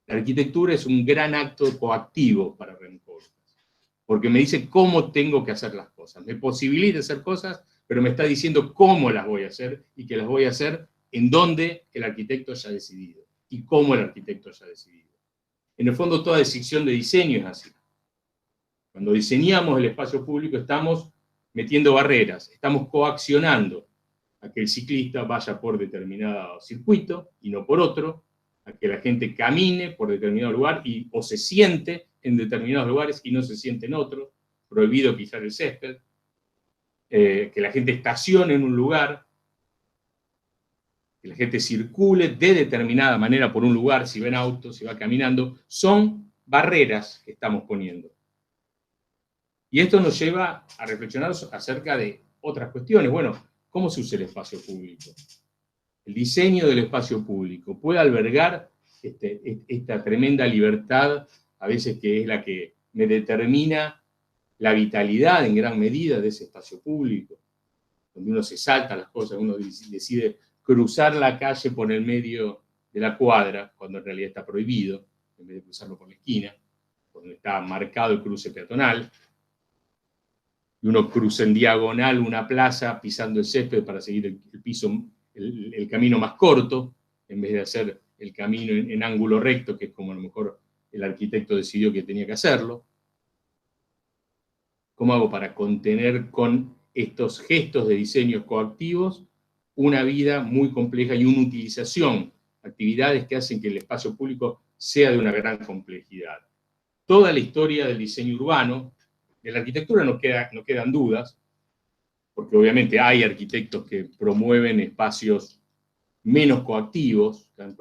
La arquitectura es un gran acto coactivo para Rem Koolhaas, porque me dice cómo tengo que hacer las cosas. Me posibilita hacer cosas, pero me está diciendo cómo las voy a hacer y que las voy a hacer en donde el arquitecto haya decidido y cómo el arquitecto haya decidido. En el fondo, toda decisión de diseño es así. Cuando diseñamos el espacio público estamos metiendo barreras, estamos coaccionando a que el ciclista vaya por determinado circuito y no por otro, a que la gente camine por determinado lugar o se siente en determinados lugares y no se siente en otros, prohibido pisar el césped, que la gente estacione en un lugar, que la gente circule de determinada manera por un lugar, si va en auto, si va caminando, son barreras que estamos poniendo. Y esto nos lleva a reflexionar acerca de otras cuestiones. Bueno, ¿cómo se usa el espacio público? El diseño del espacio público puede albergar esta tremenda libertad, a veces que es la que me determina la vitalidad en gran medida de ese espacio público, donde uno se salta las cosas, uno decide cruzar la calle por el medio de la cuadra, cuando en realidad está prohibido, en vez de cruzarlo por la esquina, donde está marcado el cruce peatonal, y uno cruza en diagonal una plaza pisando el césped para seguir el camino más corto, en vez de hacer el camino en ángulo recto, que es como a lo mejor el arquitecto decidió que tenía que hacerlo. ¿Cómo hago para contener con estos gestos de diseño coactivos una vida muy compleja y una utilización, actividades que hacen que el espacio público sea de una gran complejidad? Toda la historia del diseño urbano, de la arquitectura no quedan dudas, porque obviamente hay arquitectos que promueven espacios menos coactivos, que han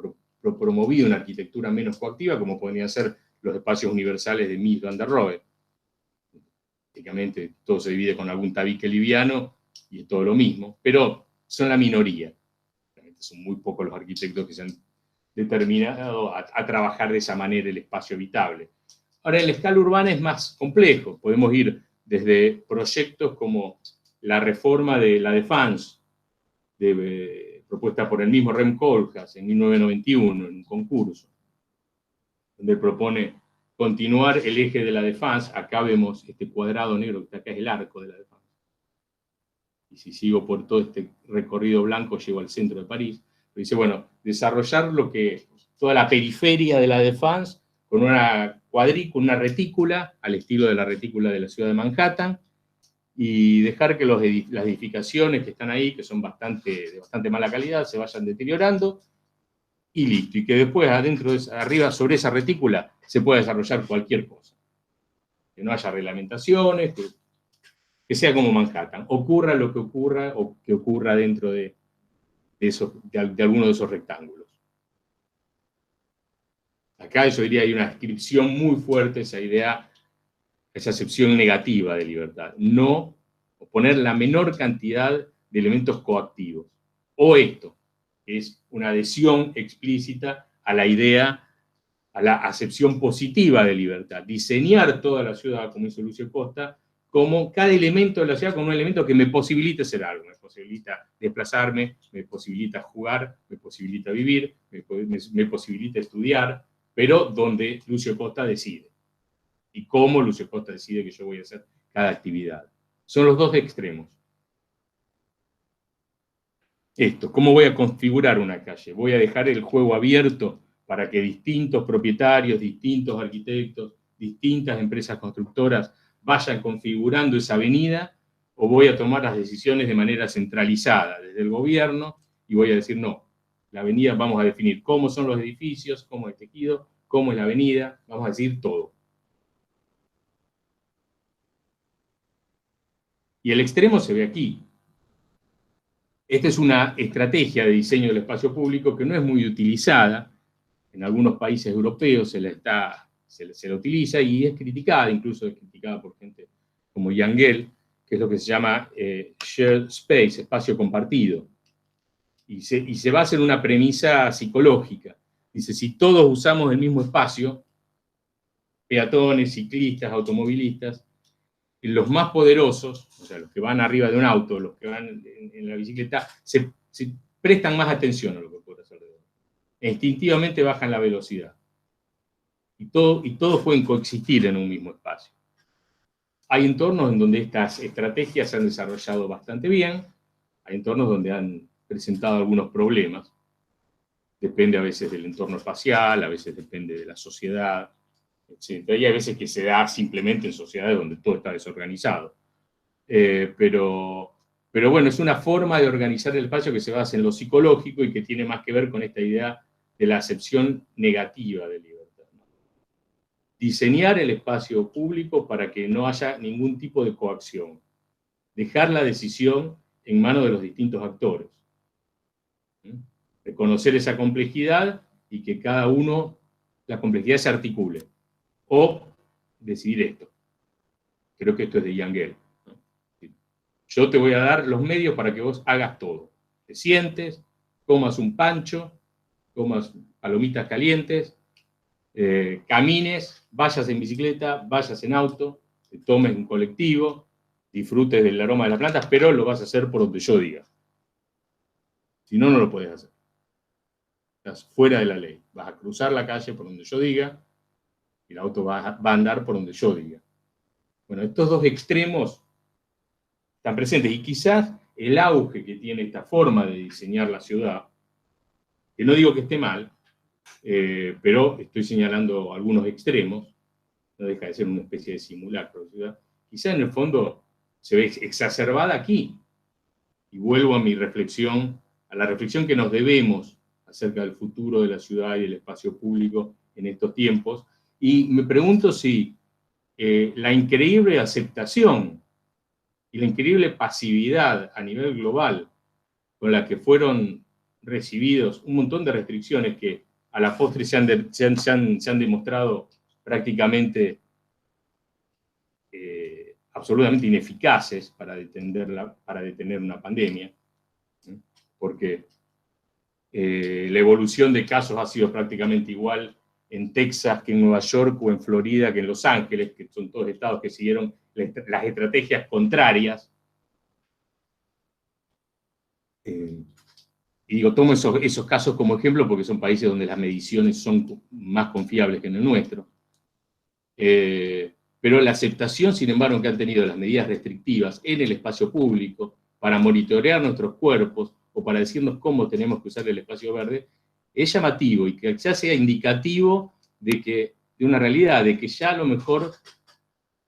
promovido una arquitectura menos coactiva, como podrían ser los espacios universales de Mies van der Rohe. Prácticamente todo se divide con algún tabique liviano y es todo lo mismo, pero son la minoría. Realmente son muy pocos los arquitectos que se han determinado a trabajar de esa manera el espacio habitable. Ahora, en la escala urbana es más complejo. Podemos ir desde proyectos como la reforma de la Défense, propuesta por el mismo Rem Koolhaas en 1991, en un concurso, donde propone continuar el eje de la Défense. Acá vemos este cuadrado negro que está acá, es el arco de la Défense. Y si sigo por todo este recorrido blanco, llego al centro de París. Pero dice, bueno, desarrollar toda la periferia de la Défense con una cuadrícula, una retícula, al estilo de la retícula de la ciudad de Manhattan, y dejar que las edificaciones que están ahí, que son de bastante mala calidad, se vayan deteriorando, y listo. Y que después, arriba, sobre esa retícula, se pueda desarrollar cualquier cosa. Que no haya reglamentaciones, que sea como Manhattan. Ocurra lo que ocurra, o que ocurra dentro de alguno de esos rectángulos. Acá yo diría hay una descripción muy fuerte, esa idea, esa acepción negativa de libertad. No poner la menor cantidad de elementos coactivos. O esto, que es una adhesión explícita a la idea, a la acepción positiva de libertad. Diseñar toda la ciudad, como hizo Lucio Costa, como cada elemento de la ciudad como un elemento que me posibilita hacer algo, me posibilita desplazarme, me posibilita jugar, me posibilita vivir, me posibilita estudiar, pero donde Lucio Costa decide. Y cómo Lucio Costa decide que yo voy a hacer cada actividad. Son los dos extremos. Esto, ¿cómo voy a configurar una calle? ¿Voy a dejar el juego abierto para que distintos propietarios, distintos arquitectos, distintas empresas constructoras vayan configurando esa avenida? ¿O voy a tomar las decisiones de manera centralizada desde el gobierno y voy a decir, no, la avenida vamos a definir cómo son los edificios, cómo es el tejido, cómo es la avenida, vamos a decir todo? Y el extremo se ve aquí. Esta es una estrategia de diseño del espacio público que no es muy utilizada. En algunos países europeos se la utiliza y es criticada, incluso es criticada por gente como Yangel, que es lo que se llama shared space, espacio compartido. Y se basa en una premisa psicológica. Dice, si todos usamos el mismo espacio, peatones, ciclistas, automovilistas, los más poderosos, o sea, los que van arriba de un auto, los que van en la bicicleta, se prestan más atención a lo que ocurre alrededor. Instintivamente bajan la velocidad. Y todos pueden coexistir en un mismo espacio. Hay entornos en donde estas estrategias se han desarrollado bastante bien, hay entornos donde han presentado algunos problemas. Depende a veces del entorno espacial, a veces depende de la sociedad, etc. Y hay veces que se da simplemente en sociedades donde todo está desorganizado. Pero bueno, es una forma de organizar el espacio que se basa en lo psicológico y que tiene más que ver con esta idea de la acepción negativa de libertad. Diseñar el espacio público para que no haya ningún tipo de coacción. Dejar la decisión en manos de los distintos actores. Reconocer esa complejidad y que cada uno, la complejidad se articule. O decidir esto. Creo que esto es de Yangel. Yo te voy a dar los medios para que vos hagas todo. Te sientes, comas un pancho, comas palomitas calientes, camines, vayas en bicicleta, vayas en auto, te tomes un colectivo, disfrutes del aroma de las plantas, pero lo vas a hacer por donde yo diga. Si no, no lo podés hacer. Estás fuera de la ley. Vas a cruzar la calle por donde yo diga y el auto va a andar por donde yo diga. Bueno, estos dos extremos están presentes y quizás el auge que tiene esta forma de diseñar la ciudad, que no digo que esté mal, pero estoy señalando algunos extremos, no deja de ser una especie de simulacro de ciudad, quizás en el fondo se ve exacerbada aquí. Y vuelvo a mi reflexión, a la reflexión que nos debemos acerca del futuro de la ciudad y del espacio público en estos tiempos, y me pregunto si la increíble aceptación y la increíble pasividad a nivel global con la que fueron recibidos un montón de restricciones que a la postre se han demostrado prácticamente absolutamente ineficaces para detener una pandemia, porque La evolución de casos ha sido prácticamente igual en Texas que en Nueva York o en Florida que en Los Ángeles, que son todos estados que siguieron las estrategias contrarias. Y digo, tomo esos casos como ejemplo porque son países donde las mediciones son más confiables que en el nuestro. Pero la aceptación, sin embargo, que han tenido las medidas restrictivas en el espacio público para monitorear nuestros cuerpos o para decirnos cómo tenemos que usar el espacio verde, es llamativo y que ya sea indicativo de una realidad, de que ya a lo mejor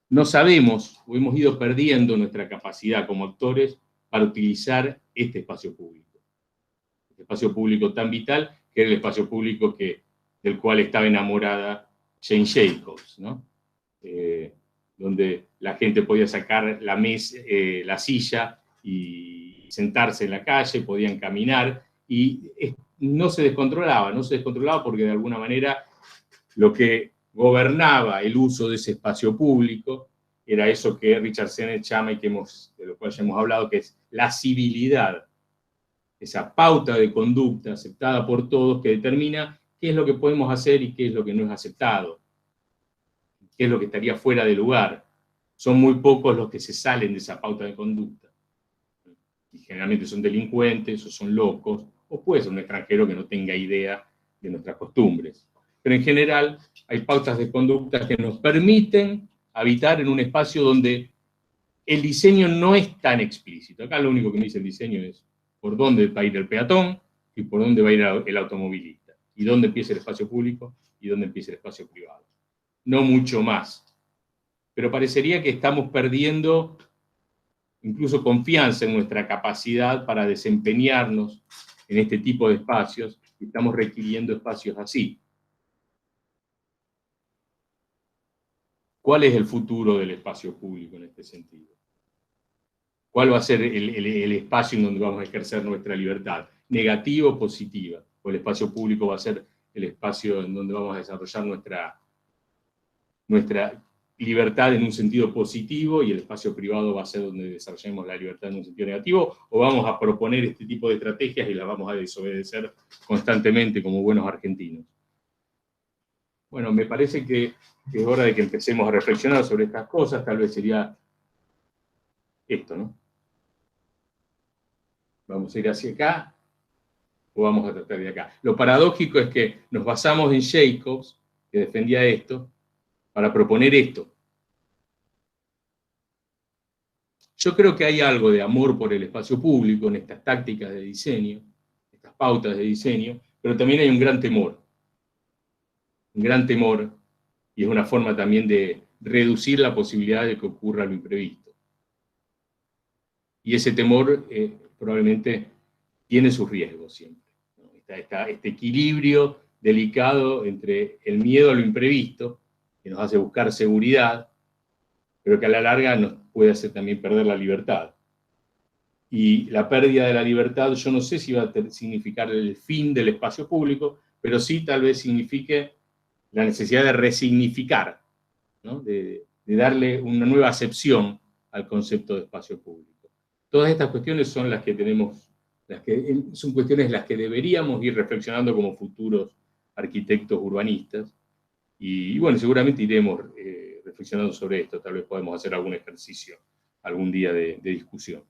no sabemos o hemos ido perdiendo nuestra capacidad como actores para utilizar este espacio público. Este espacio público tan vital, que era el espacio público del cual estaba enamorada Jane Jacobs, ¿no? Donde la gente podía sacar la mesa, la silla y sentarse en la calle, podían caminar, y no se descontrolaba porque de alguna manera lo que gobernaba el uso de ese espacio público era eso que Richard Sennett llama y de lo cual ya hemos hablado, que es la civilidad, esa pauta de conducta aceptada por todos que determina qué es lo que podemos hacer y qué es lo que no es aceptado, qué es lo que estaría fuera de lugar. Son muy pocos los que se salen de esa pauta de conducta. Y generalmente son delincuentes o son locos, o puede ser un extranjero que no tenga idea de nuestras costumbres. Pero en general hay pautas de conducta que nos permiten habitar en un espacio donde el diseño no es tan explícito. Acá lo único que me dice el diseño es por dónde va a ir el peatón y por dónde va a ir el automovilista, y dónde empieza el espacio público y dónde empieza el espacio privado. No mucho más. Pero parecería que estamos perdiendo incluso confianza en nuestra capacidad para desempeñarnos en este tipo de espacios, y estamos requiriendo espacios así. ¿Cuál es el futuro del espacio público en este sentido? ¿Cuál va a ser el espacio en donde vamos a ejercer nuestra libertad? ¿Negativa o positiva? ¿O el espacio público va a ser el espacio en donde vamos a desarrollar nuestra libertad en un sentido positivo y el espacio privado va a ser donde desarrollemos la libertad en un sentido negativo? ¿O vamos a proponer este tipo de estrategias y las vamos a desobedecer constantemente como buenos argentinos? Bueno, me parece que es hora de que empecemos a reflexionar sobre estas cosas. Tal vez sería esto, ¿no? ¿Vamos a ir hacia acá o vamos a tratar de acá? Lo paradójico es que nos basamos en Jacobs, que defendía esto, para proponer esto. Yo creo que hay algo de amor por el espacio público en estas tácticas de diseño, estas pautas de diseño, pero también hay un gran temor, y es una forma también de reducir la posibilidad de que ocurra lo imprevisto. Y ese temor probablemente tiene sus riesgos siempre, ¿no? Está este equilibrio delicado entre el miedo a lo imprevisto, que nos hace buscar seguridad, pero que a la larga nos puede hacer también perder la libertad. Y la pérdida de la libertad, yo no sé si va a significar el fin del espacio público, pero sí tal vez signifique la necesidad de resignificar, ¿no? de darle una nueva acepción al concepto de espacio público. Todas estas cuestiones son las que tenemos, son cuestiones las que deberíamos ir reflexionando como futuros arquitectos urbanistas, y bueno, seguramente iremos reflexionando sobre esto. Tal vez podemos hacer algún ejercicio algún día de discusión.